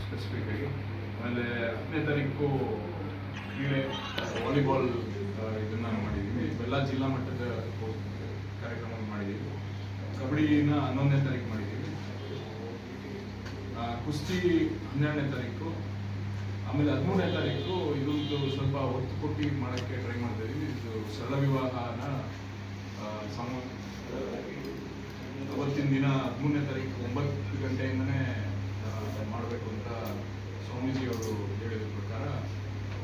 Specific ಆಗಿ. ಆಮೇಲೆ 10ನೇ ತಾರೀಕು ಕ್ರೀಡೆ ವಾಲಿಬಾಲ್ ಇದನ್ನು ಮಾಡಿದ್ದೀವಿ. ಎಲ್ಲ ಜಿಲ್ಲಾ ಮಟ್ಟದ ಕಾರ್ಯಕ್ರಮ ಮಾಡಿದ್ದೀವಿ. ಕಬಡ್ಡಿನ 11ನೇ ತಾರೀಕು ಮಾಡಿದ್ದೀವಿ. ಕುಸ್ತಿ 12ನೇ ತಾರೀಕು. ಆಮೇಲೆ 13ನೇ ತಾರೀಕು ಇದೊಂದು ಸ್ವಲ್ಪ ಒತ್ತು ಕೊಟ್ಟು ಮಾಡೋಕ್ಕೆ ಟ್ರೈ ಮಾಡ್ತಾ ಇದ್ದೀವಿ. ಇದು ಸರಳ ವಿವಾಹನ ಅವತ್ತಿನ ದಿನ 13ನೇ ತಾರೀಕು 9 ಗಂಟೆಯಿಂದನೇ ಮಾಡಬೇಕು ಅಂತ ಸ್ವಾಮೀಜಿ ಅವರು ಹೇಳಿದ ಪ್ರಕಾರ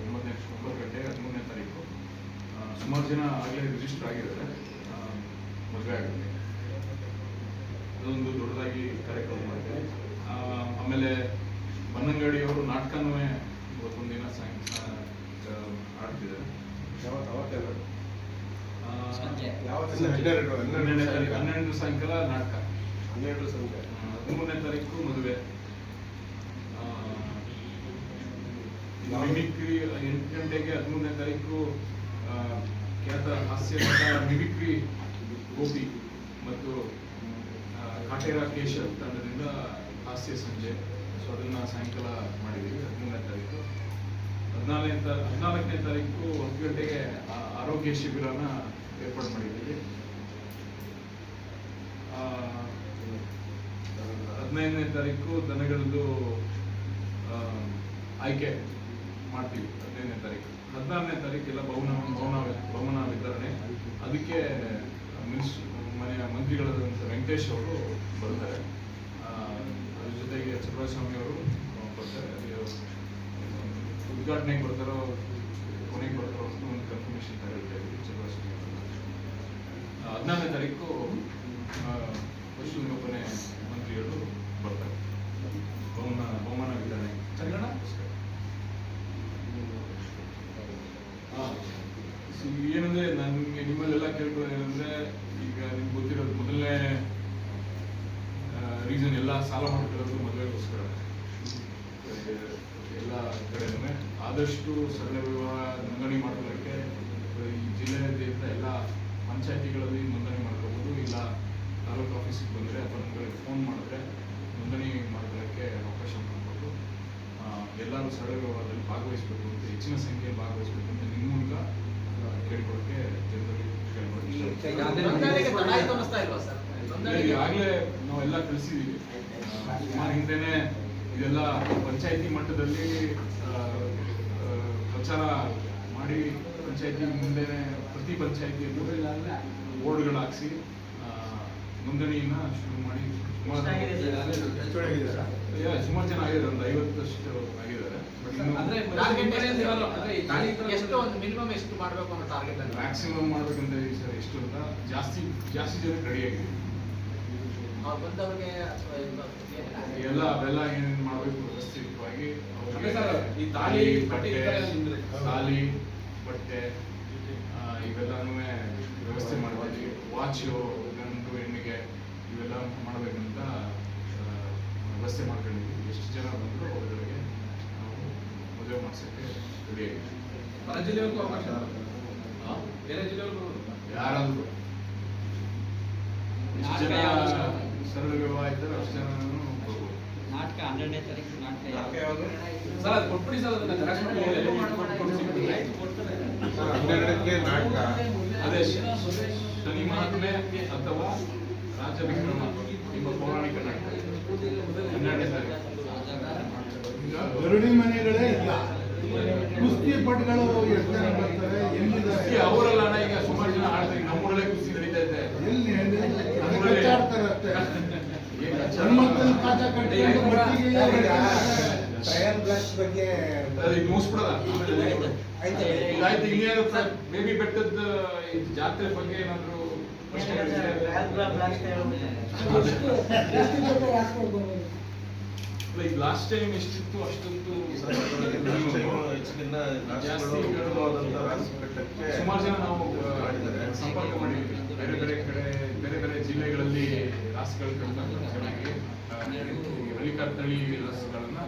9 ಗಂಟೆ 13ನೇ ತಾರೀಕು. ಸುಮಾರು ಜನ ಆಗಲೇ ರಿಜಿಸ್ಟರ್ ಆಗಿದ್ದಾರೆ, ಮದುವೆ ಆಗುತ್ತೆ. ಅದೊಂದು ದೊಡ್ಡದಾಗಿ ಕಾರ್ಯಕ್ರಮ ಮಾಡಿದ್ದಾರೆ. ಆಮೇಲೆ ಬನ್ನಂಗಡಿ ಅವರು ನಾಟಕನೂ ಇವತ್ತೊಂದಿನ ಸಾಯಂಕಾಲ ಆಡ್ತಿದ್ದಾರೆ. 12 ಸಾಯಂಕಾಲ ನಾಟಕ, 13ನೇ ತಾರೀಕು ಮದುವೆ, ಮಿಮಿಕ್ರಿ 8 ಗಂಟೆಗೆ 13ನೇ ತಾರೀಕು ಖ್ಯಾತ ಹಾಸ್ಯ ನಟ ಮಿಮಿಕ್ರಿ ಗೋಪಿ ಮತ್ತು ಕಾಟೇರ ಕೇಶವ್ ತಂಡದಿಂದ ಹಾಸ್ಯ ಸಂಜೆ. ಸೊ ಅದನ್ನ ಸಾಯಂಕಾಲ ಮಾಡಿದ್ದೀವಿ 13ನೇ ತಾರೀಕು. 14ನೇ ತಾರೀಕು 1 ಗಂಟೆಗೆ ಆರೋಗ್ಯ ಶಿಬಿರನ ಏರ್ಪಾಡು ಮಾಡಿದ್ದೀವಿ. 15ನೇ ತಾರೀಕು ದನಗಳದ್ದು ಆಯ್ಕೆ ಮಾಡ್ತೀವಿ 15ನೇ ತಾರೀಕು. 16ನೇ ತಾರೀಕೆಲ್ಲ ಭವನ ವಿತರಣೆ. ಅದಕ್ಕೆ ಮನೆಯ ಮಂತ್ರಿಗಳಾದಂಥ ವೆಂಕಟೇಶ್ ಅವರು ಬರ್ತಾರೆ. ಅದ್ರ ಜೊತೆಗೆ ಚಂದ್ರಸ್ವಾಮಿ ಅವರು ಬರ್ತಾರೆ. ಉದ್ಘಾಟನೆಗೆ ಬರ್ತಾರೋ ಕೊನೆಗೆ ಬರ್ತಾರೋ ಅಂತ ಒಂದು ಕನ್ಫರ್ಮೇಶನ್ ತಗೊಳ್ತಾ ಇದ್ದೀವಿ ಚಂದ್ರಸ್ವಾಮಿ ಅವರು. 16ನೇ ತಾರೀಕು ಪಶುಸಂಗೋಪನೆ ಮಂತ್ರಿಗಳು ಬರ್ತಾರೆ ಬಹುಮಾನ ವಿತರಣೆ. ಏನಂದ್ರೆ ನಾನು ನಿಮ್ಮಲ್ಲೆಲ್ಲ ಕೇಳ್ಕೊಳ್ಳೋದೇನಂದ್ರೆ, ಈಗ ನಿಮ್ಗೆ ಗೊತ್ತಿರೋದು ಮೊದಲನೇ ರೀಸನ್ ಎಲ್ಲ ಸಾಲ ಮಾಡ್ಕೊಳ್ಳೋದು ಮದುವೆಗೋಸ್ಕರ. ಎಲ್ಲ ಕಡೆನೂ ಆದಷ್ಟು ಸರಳ ವಿವಾಹ ನೋಂದಣಿ ಮಾಡ್ಕೊಳ್ಳೋಕ್ಕೆ ಈ ಜಿಲ್ಲೆಯಾದ್ಯಂತ ಎಲ್ಲ ಪಂಚಾಯತಿಗಳಲ್ಲಿ ನೋಂದಣಿ ಮಾಡ್ಕೋಬೋದು. ಇಲ್ಲ ತಾಲೂಕು ಆಫೀಸಿಗೆ ಬಂದರೆ ಅಥವಾ ನಮಗೆ ಫೋನ್ ಮಾಡಿದ್ರೆ ನೋಂದಣಿ ಮಾಡ್ಕೊಳ್ಳೋಕ್ಕೆ ಅವಕಾಶ ಮಾಡ್ಬೋದು. ಎಲ್ಲರೂ ಸರಳ ವಿವಾಹದಲ್ಲಿ ಭಾಗವಹಿಸಬೇಕು ಅಂತ, ಹೆಚ್ಚಿನ ಸಂಖ್ಯೆಯಲ್ಲಿ ಭಾಗವಹಿಸಬೇಕು ಅಂತ ನಿಮ್ಮ ಮೂಲಕ ಕೇಳ್ಕೊಳ್ಳೋಕ್ಕೆ ಜನರಲ್ಲಿ ಈಗಾಗಲೇ ನಾವೆಲ್ಲ ಕಳಿಸಿದ್ದೀವಿ. ಸುಮಾರು ಹಿಂದೆನೆ ಇದೆಲ್ಲ ಪಂಚಾಯತಿ ಮಟ್ಟದಲ್ಲಿ ಪ್ರಚಾರ ಮಾಡಿ ಪಂಚಾಯತಿ ಮುಂದೆನೆ ಪ್ರತಿ ಪಂಚಾಯತಿಯಲ್ಲೂ ಬೋರ್ಡ್ಗಳು ಹಾಕಿಸಿ ನೋಂದಣಿಯನ್ನ ಶುರು ಮಾಡಿ ಸುಮಾರು ಜನ ಆಗಿದ್ದಾರೆ. ಒಂದು 50 ಆಗಿದ್ದಾರೆ. ಮ್ಯಾಕ್ಸಿಮಮ್ ಮಾಡ್ಬೇಕಂತ ಸರ್ ಎಷ್ಟು ಅಂತ ಜಾಸ್ತಿ ಜನ ರೆಡಿ ಆಗಿದೆ. ಎಲ್ಲ ಅವೆಲ್ಲ ಏನೇನು ಮಾಡಬೇಕು ವ್ಯವಸ್ಥಿತವಾಗಿ ತಾಲಿ ಬಟ್ಟೆ ಇವೆಲ್ಲನೂ ವ್ಯವಸ್ಥೆ ಮಾಡ್ತೀವಿ. ವಾಚು ಗಂಡು ಹೆಣ್ಣಿಗೆ ಇವೆಲ್ಲ ಮಾಡಬೇಕಂತ ವ್ಯವಸ್ಥೆ ಮಾಡ್ಕೊಂಡಿದ್ವಿ. ಎಷ್ಟು ಜನ ಬಂದರೂ ಅವರಿಗೆ ನಾವು ಮದುವೆ ಮಾಡಿಸೋಕ್ಕೆ ರೆಡಿ ಆಗಿದೆ. ಯಾರಾದರೂ ಎಷ್ಟು ಜನ ಸರಳ ವಿವಾಹ ಇದ್ದಾರೆ ಅಷ್ಟು ಜನ ನಾಟಕ 12ನೇ ತಾರೀಕು ನಾಟಕ ಯಾವುದು ಸರ್? ಅದು ಕೊಟ್ಬಿಡಿ ಸರ್. ಅದೇ ಶನಿ ಮಹಾತ್ಮೆ ಅಥವಾ ರಾಜ ವಿಕ್ರಮ ನಿಮ್ಮ ಪೌರಾಣಿಕ ನಾಟಕ 12ನೇ ತಾರೀಕು. ಗರುಡಿ ಮನೆಗಳೇ ಇಲ್ಲ, ಕುಸ್ತಿ ಪಟುಗಳು ಎಷ್ಟು ಜನ ಬರ್ತಾರೆ? ಎಲ್ಲಿದ್ದಾರೆ ಅವರೆಲ್ಲ? ಈಗ ಸುಮಾರು ಜನ ಆಡ್ತಾರೆ. ನಮ್ಮೂರಲ್ಲೇ ಕುಸ್ತಿ ನಡೀತಾ ಇದೆ. ಎಲ್ಲಿ ಆಡ್ತಾರೆ ಅಷ್ಟೇ. ಹನುಮಂತನ ಪಾಠ ಕಟ್ಟಿಕೊಂಡು ಆಯ್ತು. ಇನ್ನೇನು ಬೇಬಿ ಬೆಟ್ಟದ ಜಾತ್ರೆ ಬಗ್ಗೆ ಏನಾದ್ರು ಈಗ ಲಾಸ್ಟ್ ಟೈಮ್ ಎಷ್ಟಿತ್ತು ಅಷ್ಟೊಂದು ಸುಮಾರು ಜನ ನಾವು ಸಂಪರ್ಕ ಮಾಡಿದ್ವಿ. ಬೇರೆ ಜಿಲ್ಲೆಗಳಲ್ಲಿ ರಾಸುಗಳು ಕಟ್ಕೊಂಡು ಚೆನ್ನಾಗಿ ಹಳ್ಳಿಕಾರ್ ತಳಿ ರಾಸುಗಳನ್ನ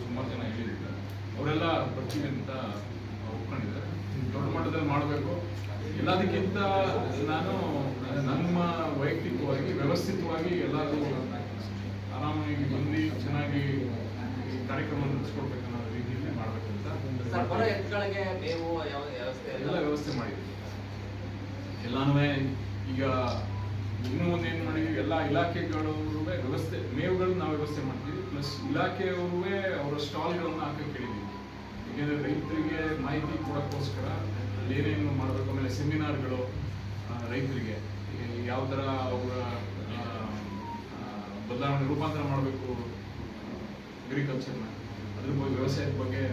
ಸುಮಾರು ಜನ ಹೇಳಿದ್ರು. ಅವರೆಲ್ಲ ಬರ್ತೀವಿ ಅಂತ ಒಪ್ಕೊಂಡಿದ್ದಾರೆ. ದೊಡ್ಡ ಮಟ್ಟದಲ್ಲಿ ಮಾಡಬೇಕು. ಎಲ್ಲದಕ್ಕಿಂತ ನಾನು ನಮ್ಮ ವೈಯಕ್ತಿಕವಾಗಿ ವ್ಯವಸ್ಥಿತವಾಗಿ ಎಲ್ಲರೂ ಆರಾಮಾಗಿ ಬಂದು ಚೆನ್ನಾಗಿ ಈ ಕಾರ್ಯಕ್ರಮ ನಡೆಸ್ಕೊಡ್ಬೇಕನ್ನೋ ರೀತಿಯಲ್ಲಿ ಮಾಡಬೇಕಂತ ಸರ್ ಬರೋ ಎತ್ತುಗಳಿಗೆ ಮೇವು ಯಾವ ವ್ಯವಸ್ಥೆ ಎಲ್ಲ ವ್ಯವಸ್ಥೆ ಮಾಡಿದ್ವಿ. ಎಲ್ಲಾನು ಈಗ ಇನ್ನು ಮುಂದೆ ಏನು ಮಾಡಿದ್ವಿ, ಎಲ್ಲ ಇಲಾಖೆಗಳು ವ್ಯವಸ್ಥೆ ಮೇವುಗಳು ನಾವು ವ್ಯವಸ್ಥೆ ಮಾಡ್ತೀವಿ, ಪ್ಲಸ್ ಇಲಾಖೆಯವರು ಅವರ ಸ್ಟಾಲ್ಗಳನ್ನು ಹಾಕಕ್ಕೆ ಹೇಳಿದ್ವಿ. ಏಕೆಂದರೆ ರೈತರಿಗೆ ಮಾಹಿತಿ ಕೊಡೋಕ್ಕೋಸ್ಕರ ಅಲ್ಲಿ ಏನೇನು ಮಾಡಬೇಕು, ಆಮೇಲೆ ಸೆಮಿನಾರ್ಗಳು ರೈತರಿಗೆ ಯಾವ ಥರ ಅವರ ಬದಲಾವಣೆ ರೂಪಾಂತರ ಮಾಡಬೇಕು ಅಗ್ರಿಕಲ್ಚರ್ನ, ಅದ್ರ ಬಗ್ಗೆ ವ್ಯವಸಾಯದ ಬಗ್ಗೆ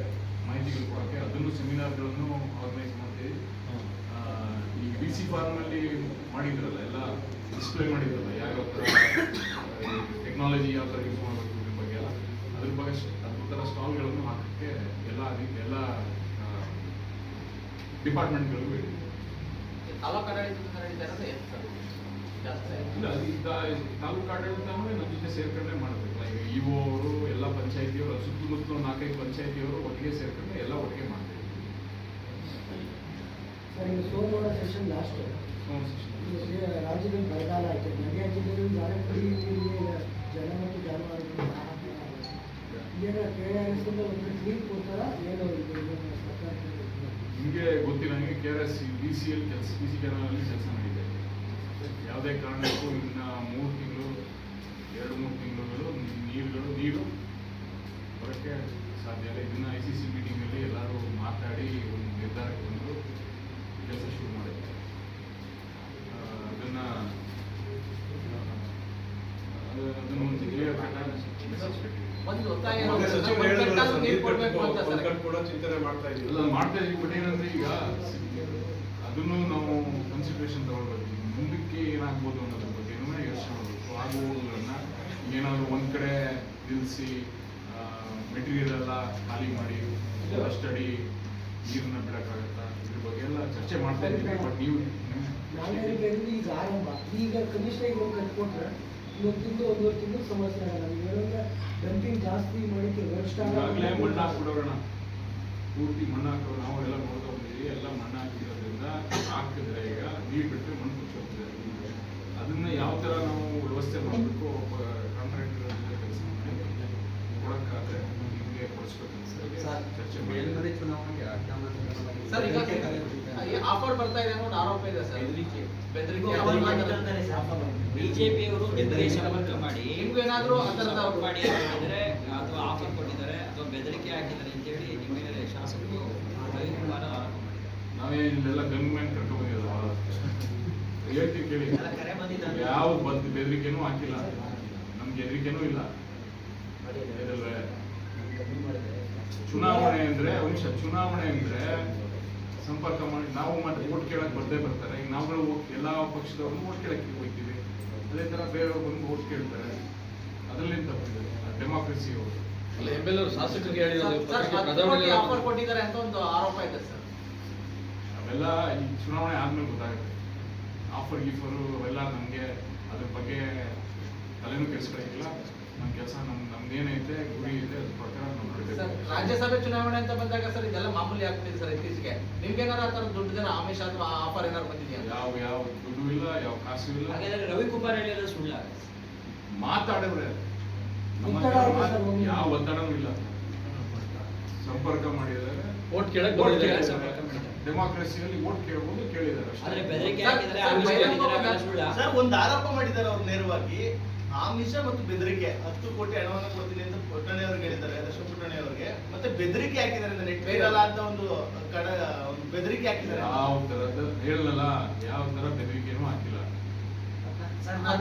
ಮಾಹಿತಿಗಳು ಕೊಡೋಕ್ಕೆ ಅದನ್ನು ಸೆಮಿನಾರ್ಗಳನ್ನು ಆರ್ಗನೈಸ್ ಮಾಡ್ತೀವಿ. ಈ BC ಫಾರ್ಮಲ್ಲಿ ಮಾಡಿದ್ರಲ್ಲ, ಎಲ್ಲ ಡಿಸ್ಪ್ಲೇ ಮಾಡಿದ್ರಲ್ಲ, ಯಾವ ಥರ ಟೆಕ್ನಾಲಜಿ ಯಾವ ಥರ ಯೂಸ್ ಮಾಡಬೇಕು ಇದ್ರ ಬಗ್ಗೆ ಎಲ್ಲ, ಅದ್ರ ಬಗ್ಗೆ ಅದ್ರ ಥರ ಸ್ಟಾಲ್ಗಳನ್ನು ಹಾಕೋಕ್ಕೆ ಎಲ್ಲ ಡಿಪಾರ್ಟ್ಮೆಂಟ್ಗಳಿಗೂ ಹೇಳಿದ್ವಿ. ತಾಲೂಕು ಆಡಳಿತದಿಂದ ನಡೀತಾ ಇರೋದು ಎಷ್ಟು ಸರ್ ಜಾಸ್ತಿ? ಇಲ್ಲ, ತಾಲೂಕು ಆಡಳಿತನೂ ನಮ್ಮ ಜೊತೆ ಸೇರ್ಕೊಂಡೇ ಮಾಡಬೇಕು. ಈಗ ಇಒ ಅವರು, ಎಲ್ಲ ಪಂಚಾಯತಿಯವರು, ಸುತ್ತಮುತ್ತಲು 4-5 ಪಂಚಾಯತಿಯವರು ಒಟ್ಟಿಗೆ ಸೇರ್ಕೊಂಡು ಎಲ್ಲ ಒಟ್ಟಿಗೆ ಮಾಡ್ತೀವಿ. ಸರ್, ಈಗ ಸೋಮವಾರ ಸೆಷನ್ ಲಾಸ್ಟ್ ರಾಜ್ಯದಲ್ಲಿ ಬರಗಾಲ ಆಯಿತು. ಮಂಡ್ಯ ಜಿಲ್ಲೆಯಲ್ಲಿ ಜಾರಕಿಹೊಳಿ ನೀರಿಗೆ ಜನ ಮತ್ತು ಜಾನುವಾರುಗಳು ಏನು KRSಯಿಂದ ಒಂದು ಕ್ಲೀನ್ ಕೊಡ್ತಾರ ಏನು ಸರ್ಕಾರ? ನಿಮಗೆ ಗೊತ್ತಿಲ್ಲ, ನನಗೆ KRS BC ಕೆನಾಲಲ್ಲಿ ಕೆಲಸ ಮಾಡಿದೆ. ಯಾವುದೇ ಕಾರಣಕ್ಕೂ ಇನ್ನು 2-3 ತಿಂಗಳುಗಳು ನೀರು ಬರೋಕ್ಕೆ ಸಾಧ್ಯ ಇಲ್ಲ. ಇದನ್ನು ICC ಮೀಟಿಂಗಲ್ಲಿ ಎಲ್ಲರೂ ಮಾತಾಡಿ ಒಂದು ನಿರ್ಧಾರಕ್ಕೆ ಬಂದು ಕೆಲಸ ಶುರು ಮಾಡಿದ್ದಾರೆ. ಅದನ್ನು ಒಂದು ಕ್ಲಿಯರ್ ಒಂದು ಒತ್ತಾಯ ಕೂಡ ಚಿಂತನೆ ಮಾಡ್ತಾ ಇದ್ದೀವಿ. ಎಲ್ಲ ಮಾಡ್ತಾ ಇದೀವಿ. ಬಟ್ ಏನಂದ್ರೆ ಈಗ ಅದನ್ನು ನಾವು ಕನ್ಸಿಡರೇಷನ್ ತಗೊಳ್ಬೇಕು. ಮುಂದಕ್ಕೆ ಏನಾಗ್ಬೋದು ಅನ್ನೋದ್ರ ಬಗ್ಗೆ ಯೋಚನೆ ಮಾಡಬೇಕು. ಆಗುವುಗಳನ್ನ ಏನಾದ್ರು ಒಂದ್ ಕಡೆ ನಿಲ್ಲಿಸಿ ಮೆಟೀರಿಯಲ್ ಎಲ್ಲ ಖಾಲಿ ಮಾಡಿ ಸ್ಟಡಿ ನೀರನ್ನ ಬಿಡಕ್ಕಾಗತ್ತಾ, ಇದ್ರ ಬಗ್ಗೆ ಎಲ್ಲ ಚರ್ಚೆ ಮಾಡ್ತಾ ಇದ್ದೀವಿ. ಬಟ್ ನೀವು ಈಗ ಆರಂಭ, ಈಗ ಕನಿಷ್ಠ ಈಗ ಕಟ್ಕೊಟ್ರೆ ಇನ್ನೊಂದು ತಿಂಗಳು 1.5 ತಿಂಗಳು ಸಮಸ್ಯೆ ಆಗಲ್ಲ. ಇವಾಗ ಡಂಪಿಂಗ್ ಜಾಸ್ತಿ ಮಾಡಿಕ್ಕೆ ಈಗಾಗಲೇ ಮಣ್ಣು ಹಾಕ್ಬಿಡೋಣ, ಪೂರ್ತಿ ಮಣ್ಣು ಹಾಕೋರು ನಾವೆಲ್ಲ ನೋಡ್ತಾ ಬಂದಿದ್ದೀವಿ. ಎಲ್ಲ ಮಣ್ಣು ಹಾಕಿರೋದ್ರಿಂದ ಹಾಕಿದ್ರೆ ಈಗ ನೀರು ಬಿಟ್ಟರೆ ಮಣ್ಣು ಕುಚ್ಚೋಗ್ತದೆ. ಅದನ್ನ ಯಾವ ಥರ ನಾವು ವ್ಯವಸ್ಥೆ ಮಾಡಬೇಕು, ಒಬ್ಬ ಕಾಂಟ್ರಾಕ್ಟರ್ ಜೊತೆ ಕೆಲಸ ಮಾಡಿ ಕೊಡೋಕ್ಕಾದ್ರೆ ನಿಮಗೆ ಕೊಡಿಸ್ಬೇಕು ಚರ್ಚೆ ಮಾಡಿ. ಸರ್, ಈಗ ಆಫರ್ ಬರ್ತಾ ಇದೆ ಅನ್ನೋ ಒಂದು ಆರೋಪ ಇದೆ ಸರ್. ಬೆದರಿಕೆ ಬಿಜೆಪಿಯವರು ನಿಮಗೆ ಸಂಪರ್ಕ ಮಾಡಿ ನಿಮ್ಗೇನಾದ್ರೂ ಆ ಥರದ ಔಟ್ ಮಾಡಿ ಹಾಕಿದರೆ ಅಥವಾ ಆಫರ್ ಕೊಟ್ಟಿದ್ದಾರೆ ಅಥವಾ ಬೆದರಿಕೆ ಹಾಕಿದ್ದಾರೆ ಅಂತೇಳಿ ನಿಮ್ಮ ಮೇಲೆ ಶಾಸಕರು ರವಿಕುಮಾರ್ ಆರೋಪ ಮಾಡಿದ್ದಾರೆ. ನಾವೇ ಇಲ್ಲೆಲ್ಲ ಗನ್ ಮ್ಯಾನ್ ಕರ್ಕೊಂಡು ಬಂದಿರೋದು ಹೇಳ್ತೀವಿ ಕೇಳಿ. ಯಾವ ಬೆದರಿಕೆನೂ ಹಾಕಿಲ್ಲ, ನಮ್ಗೆ ಹೆದರಿಕೆನೂ ಇಲ್ಲ. ಚುನಾವಣೆ ಅಂದ್ರೆ ಚುನಾವಣೆ ಅಂದ್ರೆ ಸಂಪರ್ಕ ಮಾಡಿ ನಾವು ಮತ್ತೆ ಓಟ್ ಕೇಳಕ್ ಬರ್ದೇ ಬರ್ತಾರೆ. ಈಗ ನಾವುಗಳು ಎಲ್ಲಾ ಪಕ್ಷದವ್ರು ಓಟ್ ಕೇಳಕ್ಕೆ ಹೋಗ್ತೀವಿ, ಅದೇ ತರ ಬೇರೆಯವ್ರು ಬಂದು ಓಟ್ ಕೇಳ್ತಾರೆ. ಅದರಲ್ಲಿ ತಪ್ಪಿದೆ, ಡೆಮಾಕ್ರಸಿ ಅವರು. ಶಾಸಕರಿಗೆ ಆಫರ್ ಕೊಟ್ಟಿದ್ದಾರೆ ಅಂತ ಒಂದು ಆರೋಪ ಇದೆ ಸರ್. ಅವೆಲ್ಲ ಈ ಚುನಾವಣೆ ಆದ್ಮೇಲೆ ಗೊತ್ತಾಗುತ್ತೆ. ಆಫರ್ ಗೀಫರು ಅವೆಲ್ಲ ನಮ್ಗೆ ಅದ್ರ ಬಗ್ಗೆ ತಲೆನೂ ಕೆಡಿಸ್ಕೊಳಕ್ಕಿಲ್ಲ. ನಮ್ಮ ಕೆಲಸ ನಮ್ದೇನೈತೆ ಗುರಿ ಐತೆ ಅದ್ರ ಪ್ರಕಾರ ನಾವು ಸರ್, ನಡೀಬೇಕು. ರಾಜ್ಯಸಭೆ ಚುನಾವಣೆ ಅಂತ ಬಂದಾಗ ಸರ್ ಇದೆಲ್ಲ ಮಾಮೂಲಿ ಆಗ್ತಿದೆ ಸರ್. ಇತ್ತೀಚೆಗೆ ನಿಮ್ಗೇನಾರ ಆ ಥರ ದುಡ್ಡು ಜನ ಆಮಿಷ ಅಥವಾ ಆಫರ್ ಏನಾರು ಬಂದಿದೆಯಾ? ಯಾವ ದುಡ್ಡು ಇಲ್ಲ, ಯಾವ ಕಾಸು ಇಲ್ಲ. ಹಾಗಾದ್ರೆ ರವಿಕುಮಾರ್ ಹೇಳಿರೋದು ಸುಳ್ಳ? ಮಾತಾಡಿದ್ರೆ ನಮ್ಮ ಒತ್ತಡ ಹತ್ರ ಇದೆ ಸರ್, ಒಂದು. ಯಾವ ಒತ್ತಡನೂ ಇಲ್ಲ. ಸಂಪರ್ಕ ಮಾಡಿದ್ದಾರೆ, ಓಟ್ ಕೇಳಕ್ ಸಂಪರ್ಕ ಮಾಡಿದ್ದಾರೆ. ಡೆಮಾಕ್ರಸಿಯಲ್ಲಿ ಓಟ್ ಕೇಳ್ಬೋದು, ಕೇಳಿದ್ದಾರೆ ಅಷ್ಟೇ. ಆದ್ರೆ ಬೆದರಿಕೆ ಹಾಕಿದ್ದಾರೆ, ಆಮಿಷ ಹಾಕಿದ್ದಾರೆ, ಅವೆಲ್ಲ ಸುಳ್ಳ? ಸರ್, ಒಂದು ಆರೋಪ ಮಾಡಿದ್ದಾರೆ ಅವ್ರು ನೇರವಾಗಿ. ಆಮಿಷ ಮತ್ತು ಬೆದರಿಕೆ 10 ಕೋಟಿ ಹಣವನ್ನು ಕೊಡ್ತೀನಿ ಅಂತ ಪುಟ್ಟಣೆ ಅವ್ರಿಗೆ ಹೇಳಿದ್ದಾರೆ, ದರ್ಶನ ಪುಟ್ಟಣೆ ಅವರಿಗೆ. ಮತ್ತೆ ಬೆದರಿಕೆ ಹಾಕಿದ್ದಾರೆ, ನೆಟ್ ವೈರಲ್ ಅಂತ ಒಂದು ಬೆದರಿಕೆ ಹಾಕಿದ್ದಾರೆ. ಯಾವ ತರದ ಹೇಳಲ್ಲ, ಯಾವ ತರ ಬೆದರಿಕೆನೂ ಹಾಕಿಲ್ಲ.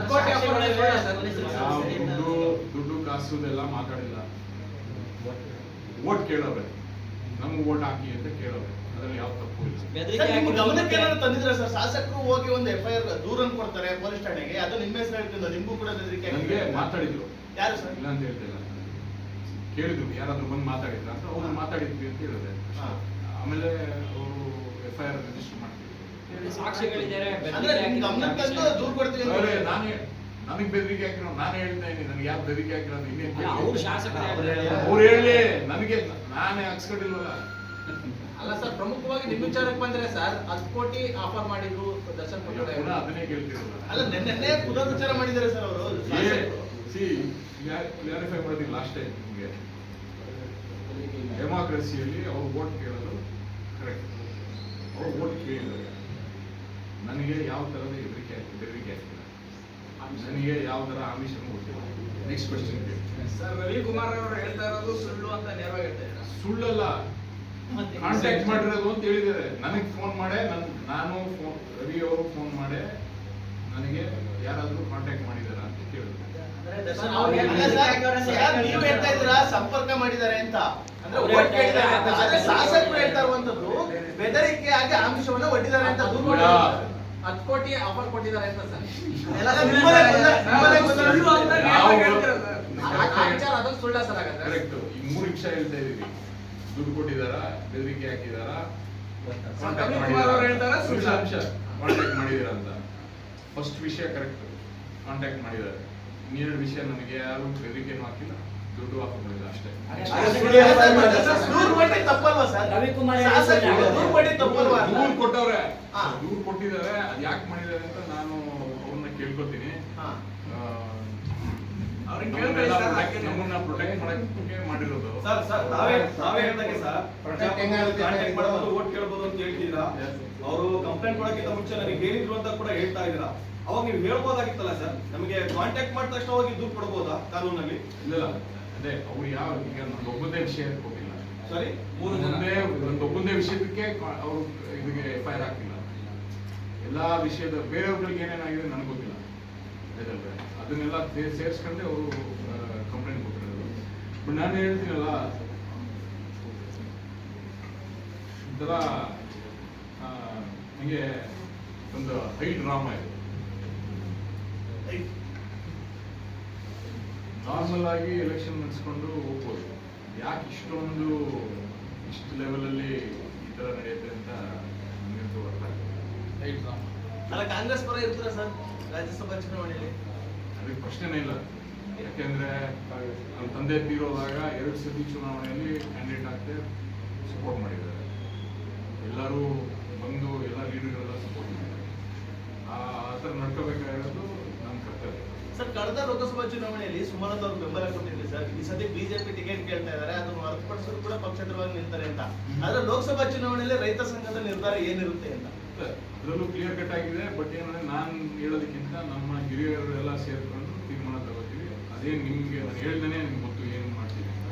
ಯಾವ ದುಡ್ಡು ಕಾಸು ಎಲ್ಲ ಮಾತಾಡಿಲ್ಲ. ಓಟ್ ಕೇಳೋರೆ, ನಮ್ಗೆ ಓಟ್ ಹಾಕಿ ಅಂತ ಕೇಳೋರೆ, ಅದ್ರಲ್ಲಿ ಯಾವ ತಪ್ಪು ಇಲ್ಲ. ಸರ್, ನಿಮ್ಮ ಗಮನಕ್ಕೆ ಏನಾದ್ರು ತಂದಿದ್ರೆ ಸರ್? ಶಾಸಕರು ಹೋಗಿ ಒಂದು FIR ದೂರನ್ನು ಕೊಡ್ತಾರೆ ಪೊಲೀಸ್ ಠಾಣೆಗೆ, ಅದು ನಿಮ್ಮ ಹೆಸರು ಹೇಳ್ತಿಲ್ಲ, ನಿಮ್ಗೂ ಕೂಡ ಬೆದರಿಕೆ ನನಗೆ ಮಾತಾಡಿದ್ರು, ಯಾರು ಸರ್? ಇಲ್ಲ ಅಂತ ಹೇಳ್ತಿಲ್ಲ, ಕೇಳಿದ್ರು ಯಾರಾದ್ರೂ ಬಂದು ಮಾತಾಡಿದ್ರ ಅಂತ. ಅವ್ರು ಮಾತಾಡಿದ್ವಿ ಅಂತ ಹೇಳಿದೆ. ಆಮೇಲೆ ಅವರು FIR ರಿಜಿಸ್ಟರ್ ಮಾಡ್ತಿದ್ರು. ಸಾಕ್ಷಿಗಳಿದ್ದಾರೆ, ಅಂದ್ರೆ ನಿಮ್ ಗಮನಕ್ಕೆ ತಂದು ದೂರ ಕೊಡ್ತೀವಿ ಅಂತ ಹೇಳಿ. ನನಗೆ ಬೆದರಿಕೆ ಹಾಕಿರೋ, ನಾನು ಹೇಳ್ತಾ ಇದ್ದೀನಿ, ನನಗೆ ಯಾರು ಬೆದರಿಕೆ ಹಾಕಿರೋ ಅಂತ ಇನ್ನೇನು ಅವ್ರು ಶಾಸಕರು ಅವ್ರು ಹೇಳಿ, ನನಗೆ ನಾನೇ ಹಾಕ್ಸ್ಕೊಂಡಿಲ್ವಲ್ಲ. ಅಲ್ಲ ಸರ್, ಪ್ರಮುಖವಾಗಿ ನಿಮ್ಮ ವಿಚಾರಕ್ಕೆ ಬಂದ್ರೆ ಸರ್ 10 ಕೋಟಿ ಆಫರ್ ಮಾಡಿದ್ರು ದರ್ಶನ್ ಪುಟ್ಟಣೆ ಪುನಃ ಅದನ್ನೇ ಕೇಳ್ತಿರಲ್ಲ. ಅಲ್ಲ, ನೆನ್ನೆ ಪುನರುಚ್ಚಾರ ಮಾಡಿದ್ದಾರೆ ಸರ್ ಅವರು. ಕ್ಲಿಯರಿಫೈ ಮಾಡೋದಿಲ್ಲ ಲಾಸ್ಟ್ ಟೈಮ್ ನಿಮಗೆ. ಡೆಮಾಕ್ರಸಿಯಲ್ಲಿ ಅವ್ರು ವೋಟ್ ಕೇಳೋದು ಕರೆಕ್ಟ್. ಅವ್ರು ವೋಟ್ ಕೇಳಿದ್ದಾರೆ. ನನಗೆ ಯಾವ ಥರದ ಬೆದರಿಕೆ ಆಗ್ತಿಲ್ಲ, ನನಗೆ ಯಾವ ಥರ ಆಮಿಷನೂ ಗೊತ್ತಿಲ್ಲ. ನೆಕ್ಸ್ಟ್ ಕ್ವಶನ್ ಕೇಳಿ. ಸರ್, ರವಿಕುಮಾರ್ ಅವರು ಹೇಳ್ತಾ ಇರೋದು ಸುಳ್ಳು ಅಂತ ನೇರವಾಗಿ ಹೇಳ್ತಾ ಇದ್ದಾರೆ. ಸುಳ್ಳಲ್ಲ, ಕಾಂಟ್ಯಾಕ್ಟ್ ಮಾಡಿರೋದು ಅಂತ ಹೇಳಿದ್ದಾರೆ. ನನಗೆ ಫೋನ್ ಮಾಡೇ ನಾನು ರವಿ ಅವರು ಫೋನ್ ಮಾಡೇ ನನಗೆ ಯಾರಾದರೂ ಕಾಂಟ್ಯಾಕ್ಟ್ ಮಾಡಿದಾರ ಅಂತ ಕೇಳಿದ್ರು. ನೀವು ಹೇಳ್ತಾ ಇದ್ದೀರಾ ಸಂಪರ್ಕ ಮಾಡಿದ್ದಾರೆ ಅಂತ, ಅಂದ್ರೆ vote ಕೇಳಿದ್ದಾರೆ ಅಂತ. ಆದ್ರೆ ಶಾಸಕರು ಹೇಳ್ತಾ ಇರುವಂತದ್ದು ಬೆದರಿಕೆ ಆಗಿ ಆಮಿಷವನ್ನ ಒಡ್ಡಿದ್ದಾರೆ ಅಂತ ದೂರು ಮಾಡಿದ್ದಾರೆ. 10 ಕೋಟಿ ಆಫರ್ ಕೊಟ್ಟಿದ್ದಾರೆ ಅಂತ ಸರ್. ಎಲ್ಲ ನಿಮ್ಮಲ್ಲೇ ಗೊಂದಲ. ಸುಳ್ಳು ಅಂತ ನೇರವಾಗಿ ಹೇಳ್ತೀರಾ ಸರ್? Correct. ಆ ವಿಚಾರ ಅದು ಸುಳ್ಳ ಸರ್ ಹಾಗಾದ್ರೆ? ಕರೆಕ್ಟ್. ಈ 3 ವಿಷಯ ಹೇಳ್ತಾ ಇದೀವಿ. ದುಡ್ಡು ಕೊಟ್ಟಿದಾರ, ಬೆದರಿಕೆ ಹಾಕಿದಾರ, ಕಾಂಟ್ಯಾಕ್ಟ್ ರವಿಕುಮಾರ್ ಅವರು ಹೇಳ್ತಾರೆ ಸುಳ್ಳು. ಕಾಂಟ್ಯಾಕ್ಟ್ ಮಾಡಿದಾರ ಅಂತ. ಫಸ್ಟ್ ವಿಷಯ ಕರೆಕ್ಟ್, ಕಾಂಟ್ಯಾಕ್ಟ್ ಮಾಡಿದ್ದಾರೆ. ಇನ್ನೆರಡು ವಿಷಯ ನನಗೆ ಯಾರು ಬೆದರಿಕೆನೂ ಹಾಕಿಲ್ಲ, ದುಡ್ಡು ಹಾಕಿಲ್ಲ ಅಷ್ಟೇ. ದೂರು ಕೊಟ್ಟಿದ್ದು ತಪ್ಪಲ್ವಾ ಸರ್? ರವಿಕುಮಾರ್ ಶಾಸಕರು ದೂರು ಕೊಟ್ಟಿದ್ದು ತಪ್ಪಲ್ವಾ ಅಂತ? ದೂರು ಕೊಟ್ಟವ್ರೆ, ಹಾ. ದೂರು ಕೊಟ್ಟಿದ್ದಾರೆ. ಅದು ಯಾಕೆ ಮಾಡಿದ್ದಾರೆ ಅಂತ ನಾನು ಅವ್ರನ್ನ ಕೇಳ್ಕೊತೀನಿ. ಹಾ. ಅವ್ರಿಗೆ ಕೇಳ್ಬೇಡಿ ಸರ್, ಹಾಗೆ ನಮ್ಮನ್ನ ಪ್ರೊಟೆಕ್ಟ್ ಮಾಡಕ್ಕೆ ಮಾಡಿರೋದು. ಸರ್ ನಾವೇ ಹೇಳ್ದಂಗೆ ಸರ್ ಕಾಂಟ್ಯಾಕ್ಟ್ ಮಾಡಬಹುದು, ವೋಟ್ ಕೇಳಬಹುದು ಅಂತ ಹೇಳ್ತಿದ್ದೀರಾ. ಅವರು ಕಂಪ್ಲೇಂಟ್ ಕೊಡಕ್ಕಿಂತ ಮುಂಚೆ ನನಗೆ ಹೇಳಿದ್ರು ಅಂತ ಕೂಡ ಹೇಳ್ತಾ ಇದ್ದೀರಾ. ಅವಾಗ ನೀವು ಹೇಳ್ಬೋದಾಗಿತ್ತಲ್ಲ ಸರ್, ನಮಗೆ ಕಾಂಟ್ಯಾಕ್ಟ್ ಮಾಡಿದ ತಕ್ಷಣ ಹೋಗಿ ದೂರು ಕೊಡಬಹುದಾ ಕಾನೂನಲ್ಲಿ? ಇಲ್ಲ, ಅದೇ ಅವ್ರು ಯಾವ ಈಗ ನನ್ನೊಬ್ಬಂದೇ ವಿಷಯ ಕೊಟ್ಟಿಲ್ಲ. ಸಾರಿ, 3 ಜನ ನನ್ನೊಬ್ಬಂದೇ ವಿಷಯಕ್ಕೆ ಅವರು ಇದಕ್ಕೆ FIR ಹಾಕಿಲ್ಲ. ಎಲ್ಲಾ ವಿಷಯದ ಬೇರೆಯವ್ರಿಗೆ ಏನೇನಾಗಿದೆ ನನಗೆ ಗೊತ್ತಿಲ್ಲ. ಅದನ್ನೆಲ್ಲ ಸೇರಿಸ್ಕೊಂಡೆ ಅವರು ಕಂಪ್ಲೇಂಟ್ ಕೊಟ್ಟಿರೋದು. ಬಟ್ ನಾನು ಹೇಳ್ತೀನಲ್ಲ, ಒಂಥರ ನನಗೆ ಒಂದು ಹೈ ಡ್ರಾಮಾ ಇದೆ. ನಾರ್ಮಲ್ ಆಗಿ ಎಲೆಕ್ಷನ್ ನಡೆಸ್ಕೊಂಡು ಹೋಗ್ಬೋದು. ಯಾಕೆ ಇಷ್ಟು ಲೆವೆಲಲ್ಲಿ ಈ ತರ ನಡೆಯುತ್ತೆ ಅಂತ ನನಗಂತೂ ಅರ್ಥ ಆಗ್ತದೆ. ಅಲ್ಲ, ಕಾಂಗ್ರೆಸ್ ಪರ ಇರ್ತೀರಾ ಸರ್ ರಾಜ್ಯಸಭಾ ಚುನಾವಣೆಯಲ್ಲಿ? ಅದಕ್ಕೆ ಪ್ರಶ್ನೆನೇ ಇಲ್ಲ. ಯಾಕೆಂದ್ರೆ ನಮ್ಮ ತಂದೆ ತೀರೋದಾಗ 2 ಸತಿ ಚುನಾವಣೆಯಲ್ಲಿ ಕ್ಯಾಂಡಿಡೇಟ್ ಆಗ್ತೇ ಸಪೋರ್ಟ್ ಮಾಡಿದ್ದಾರೆ. ಎಲ್ಲರೂ ಬಂದು ಎಲ್ಲ ಲೀಡರ್ಗಳೆಲ್ಲ ಸಪೋರ್ಟ್ ಮಾಡಿದ್ದಾರೆ. ಆ ಥರ ನಡ್ಕೋಬೇಕಾಗಿರೋದು ನಮ್ಮ ಕರ್ತವ್ಯ. ಸರ್, ಕಳೆದ ಲೋಕಸಭಾ ಚುನಾವಣೆಯಲ್ಲಿ ಸುಮಲತಾ ಅವರು ಬೆಂಬಲ ಕೊಟ್ಟಿದ್ರು ಸರ್. ಈ ಸತಿ ಬಿಜೆಪಿ ಟಿಕೆಟ್ ಕೇಳ್ತಾ ಇದ್ದಾರೆ, ಅದನ್ನು ಹೊರತುಪಡಿಸಿದ್ರು ಕೂಡ ಪಕ್ಷೇತರವಾಗಿ ನಿಲ್ತಾರೆ ಅಂತ. ಆದ್ರೆ ಲೋಕಸಭಾ ಚುನಾವಣೆಯಲ್ಲಿ ರೈತ ಸಂಘದ ನಿರ್ಧಾರ ಏನಿರುತ್ತೆ ಅಂತ ಅದರಲ್ಲೂ ಕ್ಲಿಯರ್ ಕಟ್ ಆಗಿದೆ. ಬಟ್ ಏನಂದ್ರೆ ನಾನು ಹೇಳೋದಕ್ಕಿಂತ ನಮ್ಮ ಹಿರಿಯರೆಲ್ಲ ಸೇರ್ಕೊಂಡು ತೀರ್ಮಾನ ತಗೋತೀವಿ. ಅದೇ ನಿಮ್ಗೆ ನಾನು ಹೇಳ್ದೇನೆ ನಿಮ್ಗೆ ಗೊತ್ತು ಏನು ಮಾಡ್ತೀವಿ ಅಂತ.